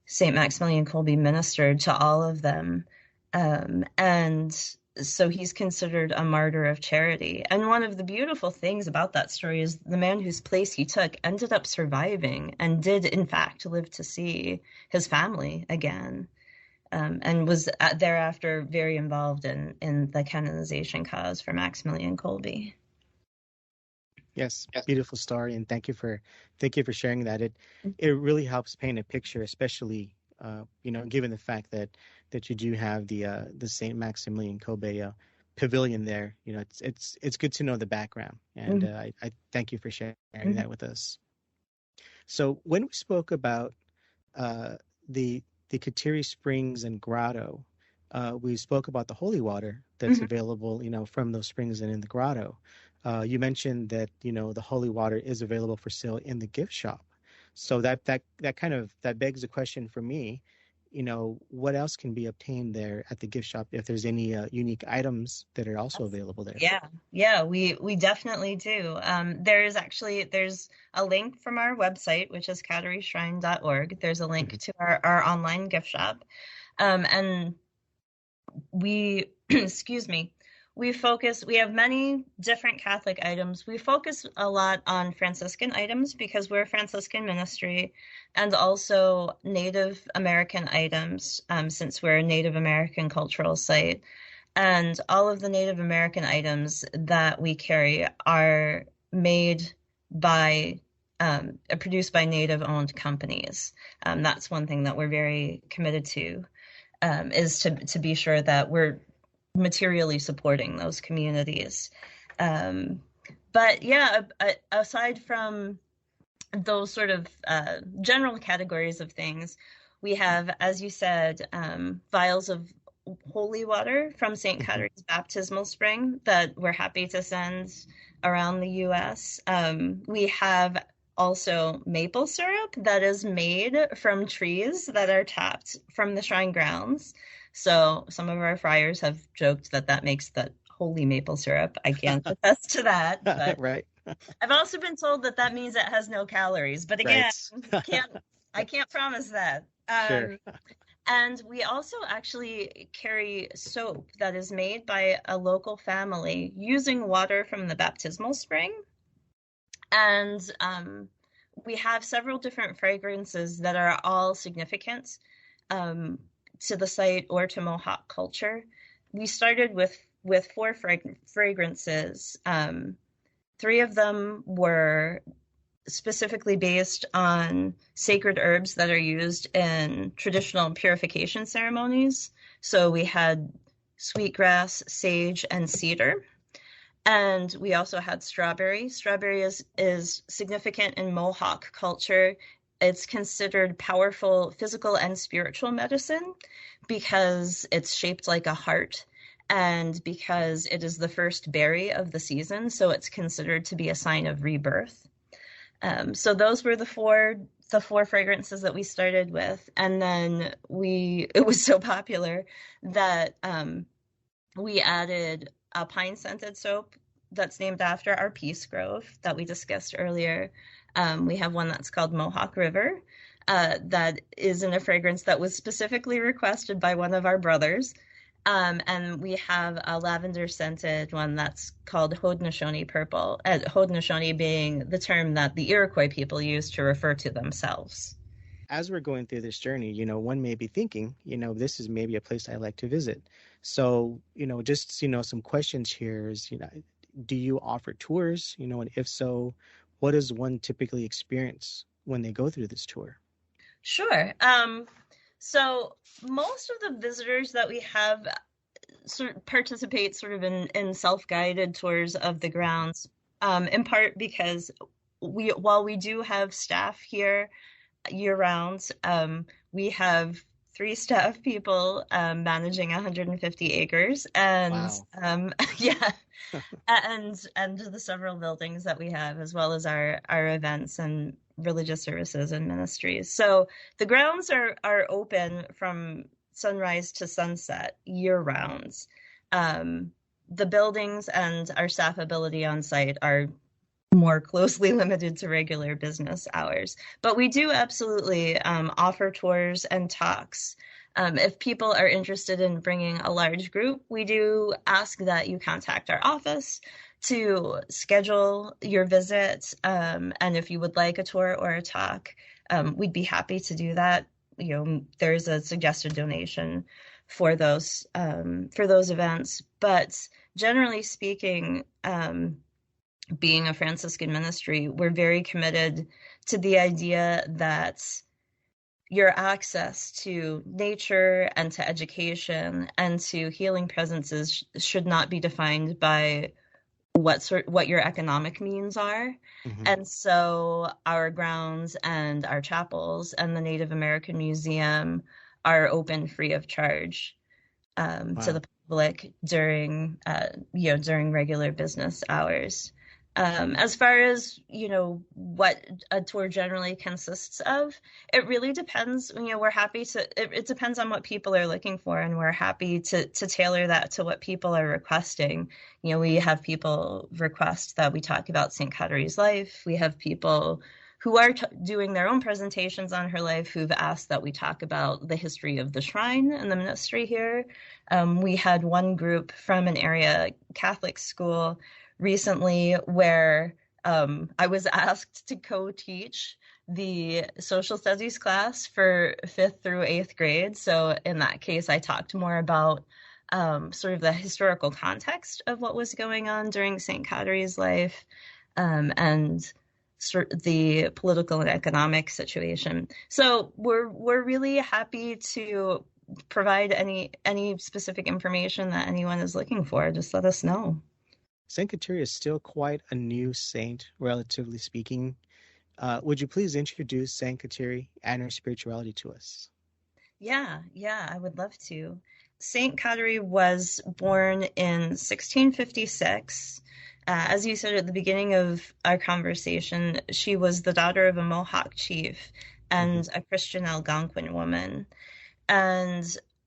Speaker 3: St. Maximilian Kolbe ministered to all of them. And so he's considered a martyr of charity. And one of the beautiful things about that story is the man whose place he took ended up surviving and did, in fact, live to see his family again, and was thereafter very involved in the canonization cause for Maximilian Kolbe.
Speaker 1: Yes, beautiful story, and thank you for sharing that. It really helps paint a picture, especially given the fact that you do have the St. Maximilian Kolbe pavilion there. It's good to know the background, and I thank you for sharing that with us. So when we spoke about the Kateri Springs and Grotto, we spoke about the holy water that's available, from those springs and in the grotto. You mentioned that the holy water is available for sale in the gift shop. So that begs a question for me. What else can be obtained there at the gift shop, if there's any unique items that are also available there?
Speaker 3: Yeah, we definitely do. There's a link from our website, which is katerishrine.org. There's a link to our online gift shop. And we, we have many different Catholic items. We focus a lot on Franciscan items because we're a Franciscan ministry, and also Native American items, since we're a Native American cultural site. And all of the Native American items that we carry are made by, produced by Native-owned companies. That's one thing that we're very committed to, is to be sure that we're materially supporting those communities. But yeah, aside from those sort of general categories of things, we have, as you said, vials of holy water from St. Kateri's baptismal spring that we're happy to send around the U.S. We have also maple syrup that is made from trees that are tapped from the shrine grounds. So some of our friars have joked that makes the holy maple syrup. I can't attest to that, but
Speaker 1: right.
Speaker 3: I've also been told that means it has no calories. But again,
Speaker 1: right.
Speaker 3: I can't promise that.
Speaker 1: Sure.
Speaker 3: And we also actually carry soap that is made by a local family using water from the baptismal spring. And we have several different fragrances that are all significant to the site or to Mohawk culture. We started with 4 fragrances. 3 of them were specifically based on sacred herbs that are used in traditional purification ceremonies. So we had sweetgrass, sage, and cedar. And we also had strawberry. Strawberry is significant in Mohawk culture. It's considered powerful physical and spiritual medicine because it's shaped like a heart, and because it is the first berry of the season, so it's considered to be a sign of rebirth. So those were the four fragrances that we started with, and then it was so popular that we added a pine scented soap that's named after our peace grove that we discussed earlier. We have one that's called Mohawk River, that is in a fragrance that was specifically requested by one of our brothers. And we have a lavender scented one that's called Haudenosaunee Purple, Haudenosaunee being the term that the Iroquois people use to refer to themselves.
Speaker 1: As we're going through this journey, one may be thinking, this is maybe a place I like to visit. So, just, some questions here is, do you offer tours, and if so, what does one typically experience when they go through this tour?
Speaker 3: Sure. So most of the visitors that we have participate sort of in self-guided tours of the grounds. in part because while we do have staff here year round, we have 3 staff people managing 150 acres, and
Speaker 1: Wow.
Speaker 3: yeah, and the several buildings that we have, as well as our events and religious services and ministries. So the grounds are open from sunrise to sunset year round. The buildings and our staff ability on site are more closely limited to regular business hours. But we do absolutely offer tours and talks. If people are interested in bringing a large group, we do ask that you contact our office to schedule your visit. And if you would like a tour or a talk, we'd be happy to do that. There's a suggested donation for those events. But generally speaking, being a Franciscan ministry, we're very committed to the idea that your access to nature and to education and to healing presences should not be defined by what your economic means are.
Speaker 1: Mm-hmm.
Speaker 3: And so our grounds and our chapels and the Native American Museum are open free of charge to the public during regular business hours. As far as, what a tour generally consists of, it really depends. We're happy it depends on what people are looking for, and we're happy to tailor that to what people are requesting. We have people request that we talk about St. Kateri's life. We have people who are doing their own presentations on her life who've asked that we talk about the history of the shrine and the ministry here. We had one group from an area Catholic school recently where I was asked to co-teach the social studies class for 5th through 8th grade. So in that case, I talked more about sort of the historical context of what was going on during St. Kateri's life and the political and economic situation. So we're really happy to provide any specific information that anyone is looking for. Just let us know.
Speaker 1: Saint Kateri is still quite a new saint, relatively speaking. Would you please introduce Saint Kateri and her spirituality to us?
Speaker 3: Yeah, I would love to. Saint Kateri was born in 1656. As you said at the beginning of our conversation, she was the daughter of a Mohawk chief and a Christian Algonquin woman. And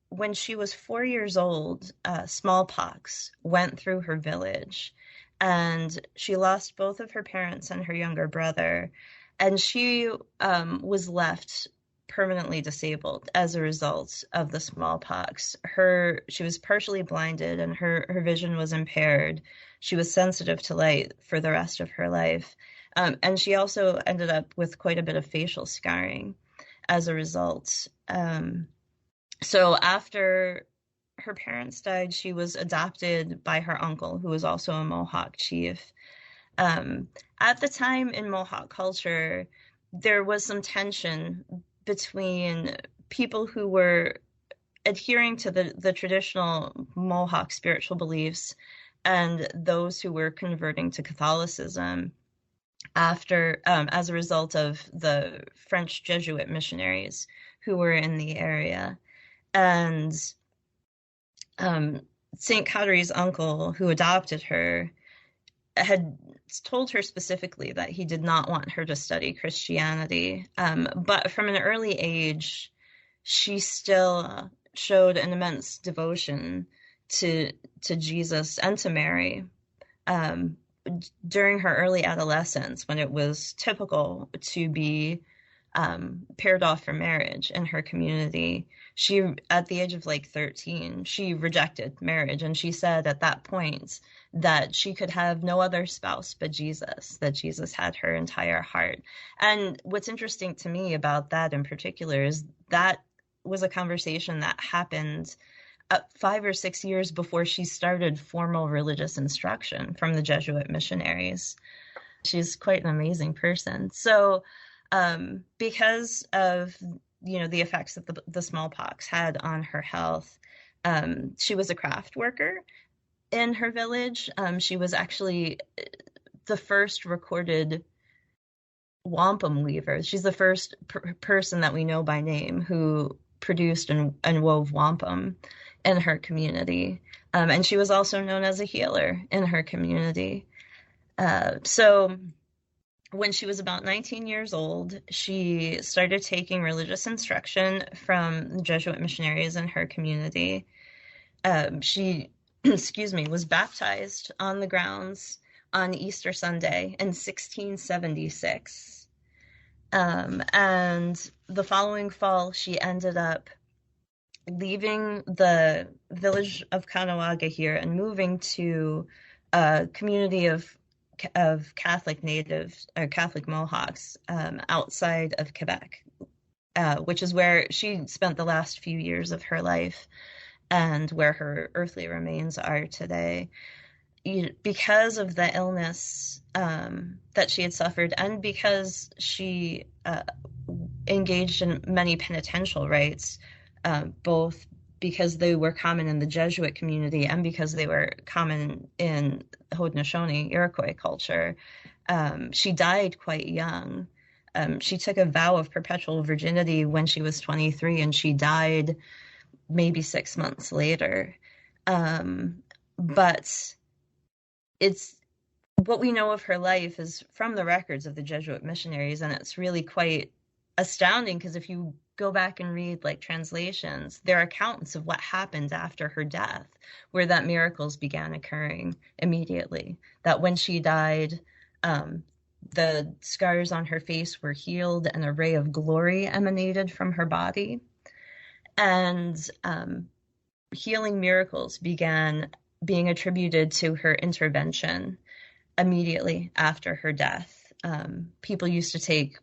Speaker 3: when she was 4 years old, smallpox went through her village, and she lost both of her parents and her younger brother, and she was left permanently disabled as a result of the smallpox. She was partially blinded, and her vision was impaired. She was sensitive to light for the rest of her life, and she also ended up with quite a bit of facial scarring as a result. So after her parents died, she was adopted by her uncle, who was also a Mohawk chief. At the time in Mohawk culture, there was some tension between people who were adhering to the traditional Mohawk spiritual beliefs and those who were converting to Catholicism after, as a result of the French Jesuit missionaries who were in the area. And St. Kateri's uncle, who adopted her, had told her specifically that he did not want her to study Christianity. But from an early age, she still showed an immense devotion to Jesus and to Mary. During her early adolescence, when it was typical to be paired off for marriage in her community, she, at the age of 13, she rejected marriage, and she said at that point that she could have no other spouse but Jesus, that Jesus had her entire heart. And what's interesting to me about that in particular is that was a conversation that happened 5 or 6 years before she started formal religious instruction from the Jesuit missionaries. She's quite an amazing person. So because of the effects that the smallpox had on her health, she was a craft worker in her village. She was actually the first recorded wampum weaver. She's the first person that we know by name who produced and wove wampum in her community. And she was also known as a healer in her community. So when she was about 19 years old, she started taking religious instruction from the Jesuit missionaries in her community. She, was baptized on the grounds on Easter Sunday in 1676. And the following fall, she ended up leaving the village of Caughnawaga here and moving to a community of Catholic natives or Catholic Mohawks outside of Quebec, which is where she spent the last few years of her life and where her earthly remains are today. Because of the illness that she had suffered, and because she engaged in many penitential rites, both because they were common in the Jesuit community and because they were common in Haudenosaunee Iroquois culture, she died quite young. She took a vow of perpetual virginity when she was 23, and she died maybe 6 months later. But it's what we know of her life is from the records of the Jesuit missionaries, and it's really quite astounding because if you go back and read like translations, there are accounts of what happened after her death, where that miracles began occurring immediately. That when she died, the scars on her face were healed and a ray of glory emanated from her body. And healing miracles began being attributed to her intervention immediately after her death. People used to take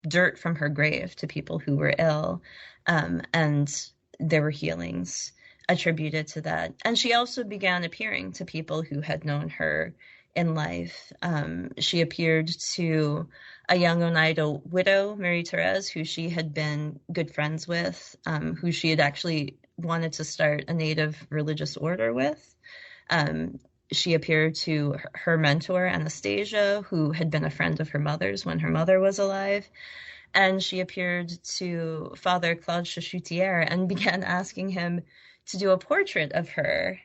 Speaker 3: dirt from her grave to people who were ill, and there were healings attributed to that. And she also began appearing to people who had known her in life. She appeared to a young Oneida widow, Marie Therese, who she had been good friends with, who she had actually wanted to start a Native religious order with. She appeared to her mentor, Anastasia, who had been a friend of her mother's when her mother was alive. And she appeared to Father Claude Chachoutière and began asking him to do a portrait of her.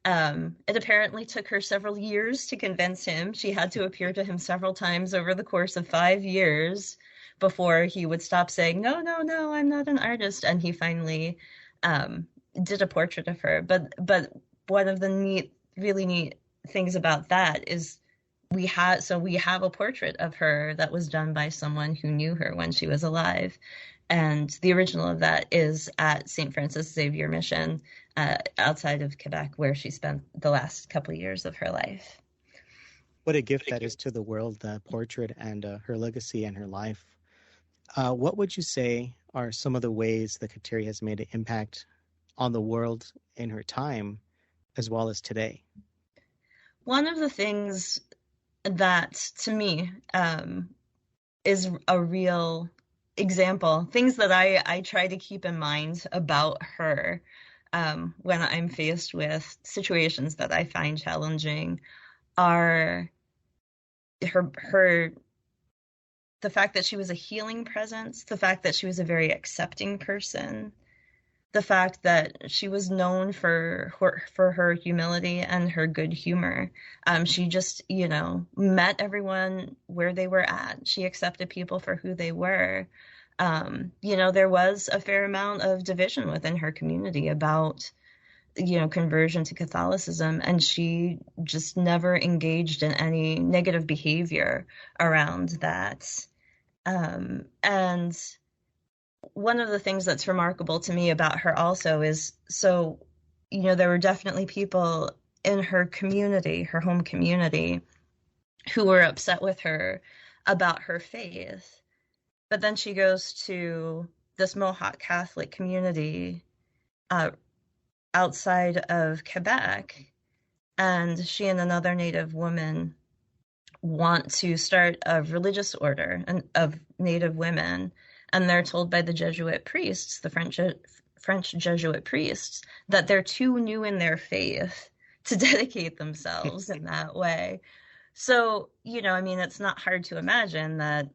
Speaker 3: It apparently took her several years to convince him. She had to appear to him several times over the course of 5 years before he would stop saying, no, I'm not an artist. And he finally did a portrait of her. But one of the really neat things about that is we have a portrait of her that was done by someone who knew her when she was alive. And the original of that is at St. Francis Xavier Mission outside of Quebec, where she spent the last couple of years of her life.
Speaker 1: What a gift that is to the world, the portrait and her legacy and her life. What would you say are some of the ways that Kateri has made an impact on the world in her time as well as today?
Speaker 3: One of the things that, to me, is a real example, things that I try to keep in mind about her when I'm faced with situations that I find challenging, are the fact that she was a healing presence, the fact that she was a very accepting person, the fact that she was known for her humility and her good humor. She just, met everyone where they were at. She accepted people for who they were. There was a fair amount of division within her community about, conversion to Catholicism, and she just never engaged in any negative behavior around that. And one of the things that's remarkable to me about her also is, there were definitely people in her community, her home community, who were upset with her about her faith. But then she goes to this Mohawk Catholic community outside of Quebec, and she and another Native woman want to start a religious order of Native women. And they're told by the Jesuit priests, the French Jesuit priests, that they're too new in their faith to dedicate themselves in that way. So, I mean, it's not hard to imagine that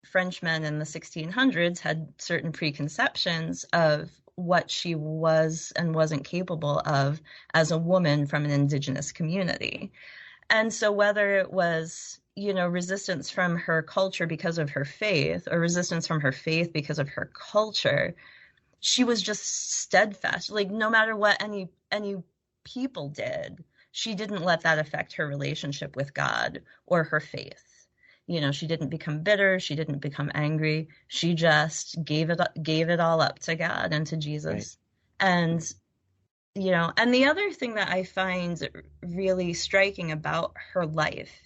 Speaker 3: Frenchmen in the 1600s had certain preconceptions of what she was and wasn't capable of as a woman from an indigenous community. And so whether it was, resistance from her culture because of her faith, or resistance from her faith because of her culture, she was just steadfast. Like, no matter what any people did, she didn't let that affect her relationship with God or her faith. She didn't become bitter. She didn't become angry. She just gave it all up to God and to Jesus. Right. And, and the other thing that I find really striking about her life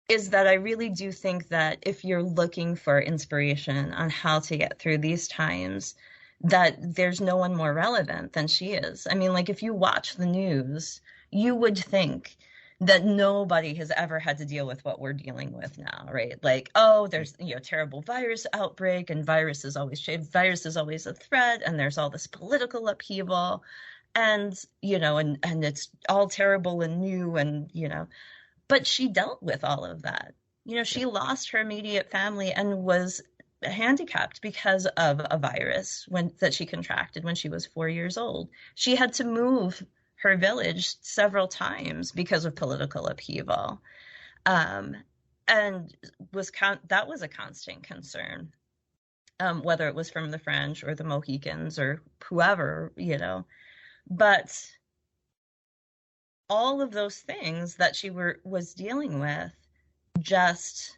Speaker 3: is that I really do think that if you're looking for inspiration on how to get through these times, that there's no one more relevant than she is. I mean, like, if you watch the news, you would think that nobody has ever had to deal with what we're dealing with now, right? Like, oh, there's, terrible virus outbreak, and virus is always a threat, and there's all this political upheaval, and, and it's all terrible and new, and, but she dealt with all of that. She lost her immediate family and was handicapped because of a virus that she contracted when she was 4 years old. She had to move her village several times because of political upheaval. And that was a constant concern, whether it was from the French or the Mohicans or whoever, but all of those things that she was dealing with just,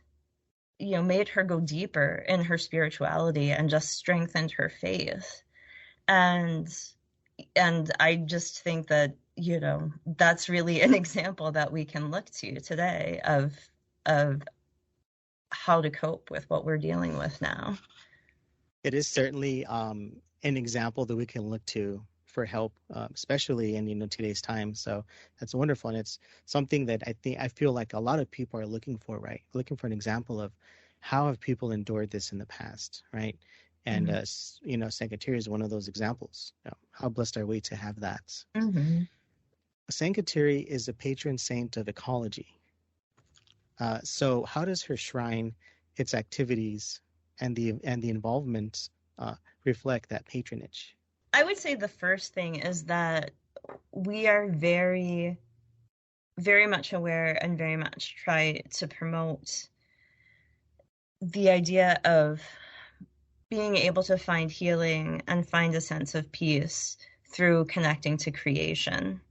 Speaker 3: made her go deeper in her spirituality and just strengthened her faith. And I just think that, that's really an example that we can look to today of how to cope with what we're dealing with now.
Speaker 1: It is certainly an example that we can look to for help, especially in today's time. So that's wonderful, and it's something that I feel like a lot of people are looking for, right? Looking for an example of how have people endured this in the past, right? And mm-hmm. Saint Kateri is one of those examples. How blessed are we to have that?
Speaker 3: Mm-hmm.
Speaker 1: Saint Kateri is a patron saint of ecology. So how does her shrine, its activities, and the involvement reflect that patronage?
Speaker 3: I would say the first thing is that we are very, very much aware and very much try to promote the idea of being able to find healing and find a sense of peace through connecting to creation.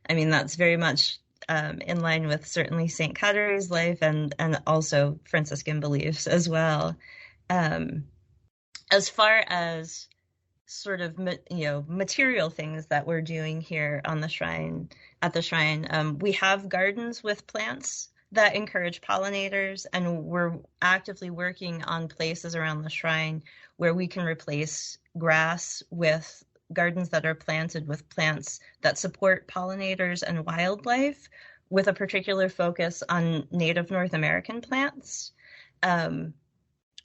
Speaker 3: I mean, that's very much in line with certainly St. Kateri's life and also Franciscan beliefs as well. As far as sort of material things that we're doing here on the shrine, we have gardens with plants that encourage pollinators, and we're actively working on places around the shrine where we can replace grass with gardens that are planted with plants that support pollinators and wildlife, with a particular focus on native North American plants.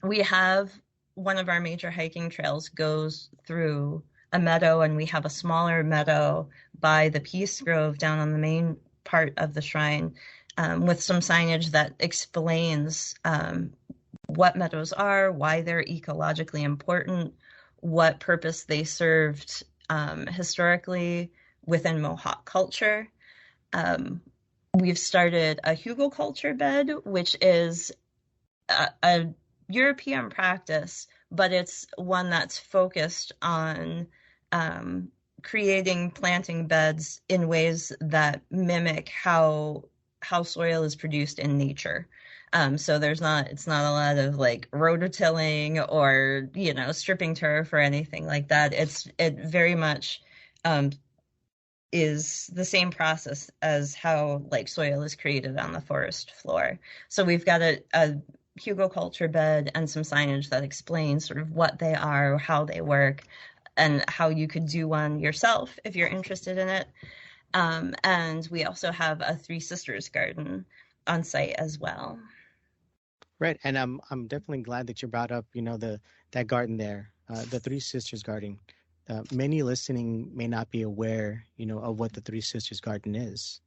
Speaker 3: We have one of our major hiking trails goes through a meadow, and we have a smaller meadow by the Peace Grove down on the main part of the shrine, with some signage that explains what meadows are, why they're ecologically important, what purpose they served historically within Mohawk culture. We've started a hugelkultur bed, which is a European practice, but it's one that's focused on creating planting beds in ways that mimic how soil is produced in nature. So it's not a lot of like rototilling or, stripping turf or anything like that. It very much is the same process as how like soil is created on the forest floor. So we've got a hugelkultur bed and some signage that explains sort of what they are, how they work, and how you could do one yourself if you're interested in it. And we also have a Three Sisters garden on site as well.
Speaker 1: Right, and I'm definitely glad that you brought up, that garden there, the Three Sisters garden. Many listening may not be aware, of what the Three Sisters garden is.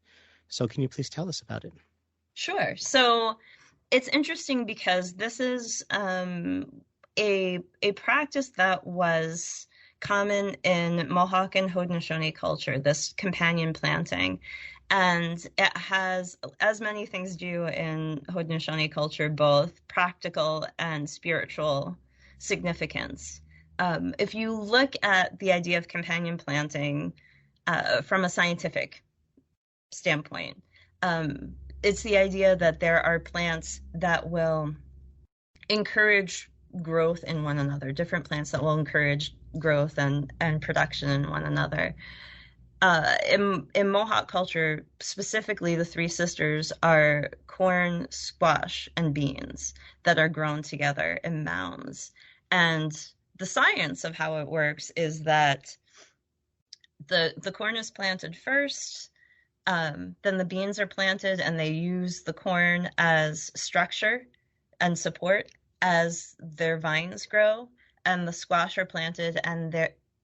Speaker 1: So can you please tell us about it?
Speaker 3: Sure. So it's interesting because this is a practice that was common in Mohawk and Haudenosaunee culture, this companion planting. And it has, as many things do in Haudenosaunee culture, both practical and spiritual significance. If you look at the idea of companion planting from a scientific standpoint, it's the idea that there are plants that will encourage growth in one another, different plants that will encourage growth and production in one another. In Mohawk culture, specifically, the three sisters are corn, squash, and beans that are grown together in mounds. And the science of how it works is that the corn is planted first, then the beans are planted, and they use the corn as structure and support as their vines grow, and the squash are planted, and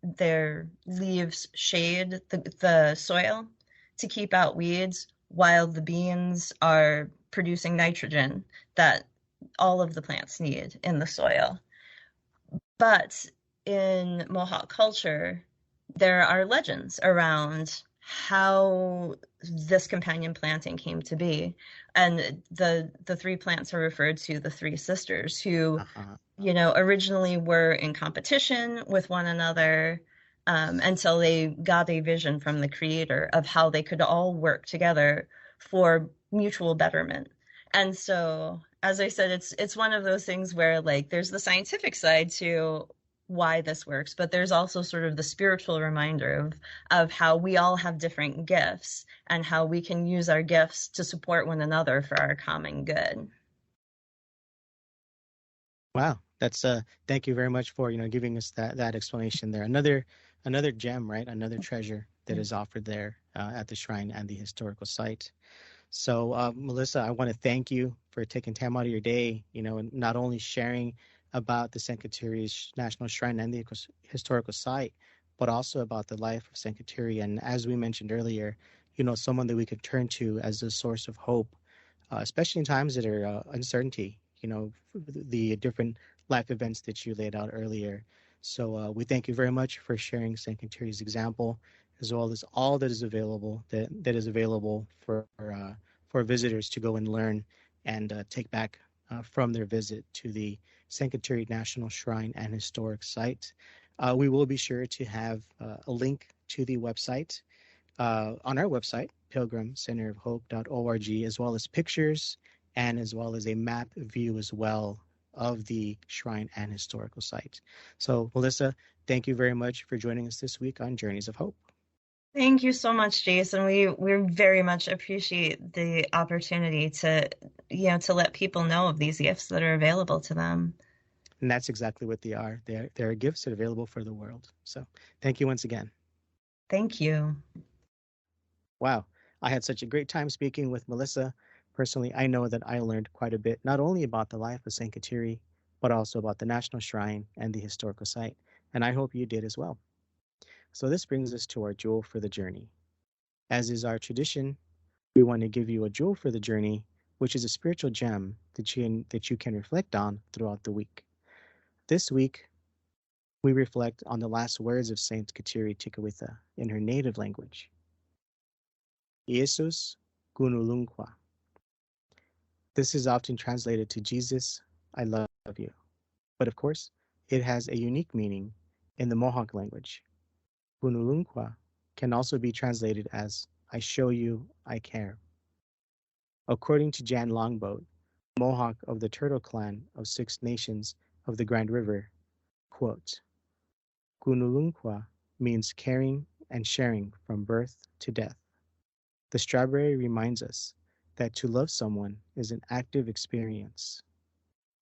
Speaker 3: their leaves shade the soil to keep out weeds, while the beans are producing nitrogen that all of the plants need in the soil. But in Mohawk culture, there are legends around how this companion planting came to be. And the three plants are referred to the three sisters who, originally were in competition with one another until they got a vision from the creator of how they could all work together for mutual betterment. And so, as I said, it's one of those things where, like, there's the scientific side to why this works, but there's also sort of the spiritual reminder of how we all have different gifts and how we can use our gifts to support one another for our common good.
Speaker 1: Wow, that's thank you very much for giving us that explanation there. Another gem, right? Another treasure that is offered there at the shrine and the historical site. So, Melissa, I want to thank you for taking time out of your day, and not only sharing about the St. Kateri's National Shrine and the historical site, but also about the life of St. Kateri. And as we mentioned earlier, someone that we could turn to as a source of hope, especially in times that are uncertainty, the different life events that you laid out earlier. So we thank you very much for sharing St. Kateri's example, as well as all that is available that is available for visitors to go and learn and take back from their visit to the St. Kateri National Shrine and Historic Site. We will be sure to have a link to the website on our website, pilgrimcenterofhope.org, as well as pictures and as well as a map view as well of the shrine and historical site. So, Melissa, thank you very much for joining us this week on Journeys of Hope.
Speaker 3: Thank you so much, Jason. We very much appreciate the opportunity to let people know of these gifts that are available to them.
Speaker 1: And that's exactly what they are. They're gifts that are available for the world. So thank you once again.
Speaker 3: Thank you.
Speaker 1: Wow. I had such a great time speaking with Melissa. Personally, I know that I learned quite a bit, not only about the life of St. Kateri, but also about the National Shrine and the historical site. And I hope you did as well. So this brings us to our jewel for the journey. As is our tradition, we want to give you a jewel for the journey, which is a spiritual gem that you can reflect on throughout the week. This week, we reflect on the last words of Saint Kateri Tekakwitha in her native language. Iesos, konnorónhkwa. This is often translated to Jesus, I love you. But of course, it has a unique meaning in the Mohawk language. Konnorónhkwa can also be translated as I show you I care. According to Jan Longboat, Mohawk of the Turtle Clan of Six Nations of the Grand River, quote, konnorónhkwa means caring and sharing from birth to death. The strawberry reminds us that to love someone is an active experience,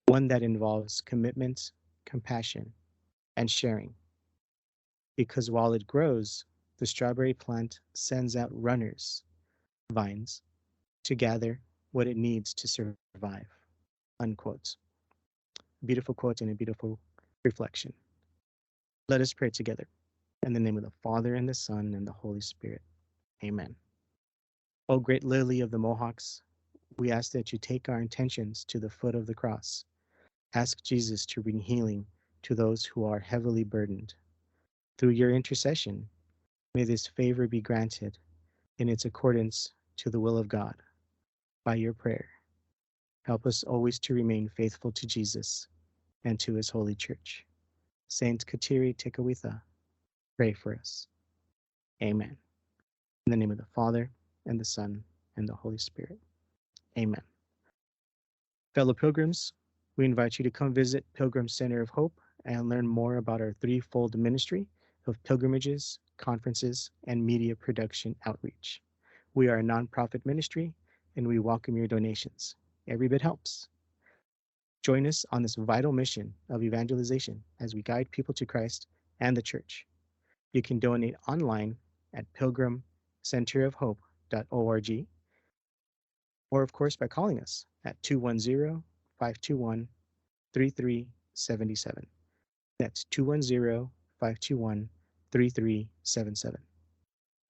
Speaker 1: one that involves commitment, compassion, and sharing. Because while it grows, the strawberry plant sends out runners, vines, to gather what it needs to survive, unquote. Beautiful quote and a beautiful reflection. Let us pray together. In the name of the Father, and the Son, and the Holy Spirit. Amen. O great lily of the Mohawks, we ask that you take our intentions to the foot of the cross. Ask Jesus to bring healing to those who are heavily burdened. Through your intercession, may this favor be granted in its accordance to the will of God. By your prayer, help us always to remain faithful to Jesus and to his holy church. Saint Kateri Tekakwitha, pray for us. Amen. In the name of the Father, and the Son, and the Holy Spirit. Amen. Fellow pilgrims, we invite you to come visit Pilgrim Center of Hope and learn more about our threefold ministry of pilgrimages, conferences, and media production outreach. We are a nonprofit ministry, and we welcome your donations. Every bit helps. Join us on this vital mission of evangelization as we guide people to Christ and the church. You can donate online at pilgrimcenterofhope.org, or of course by calling us at 210-521-3377. That's 210-521-3377.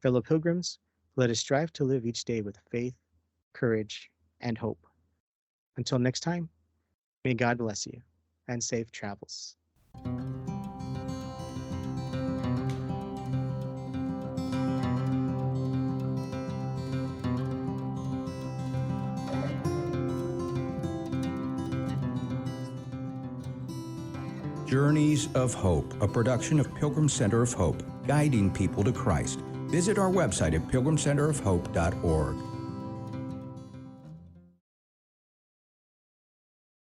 Speaker 1: Fellow pilgrims, let us strive to live each day with faith, courage, and hope. Until next time, may God bless you and safe travels.
Speaker 8: Journeys of Hope, a production of Pilgrim Center of Hope, guiding people to Christ. Visit our website at pilgrimcenterofhope.org.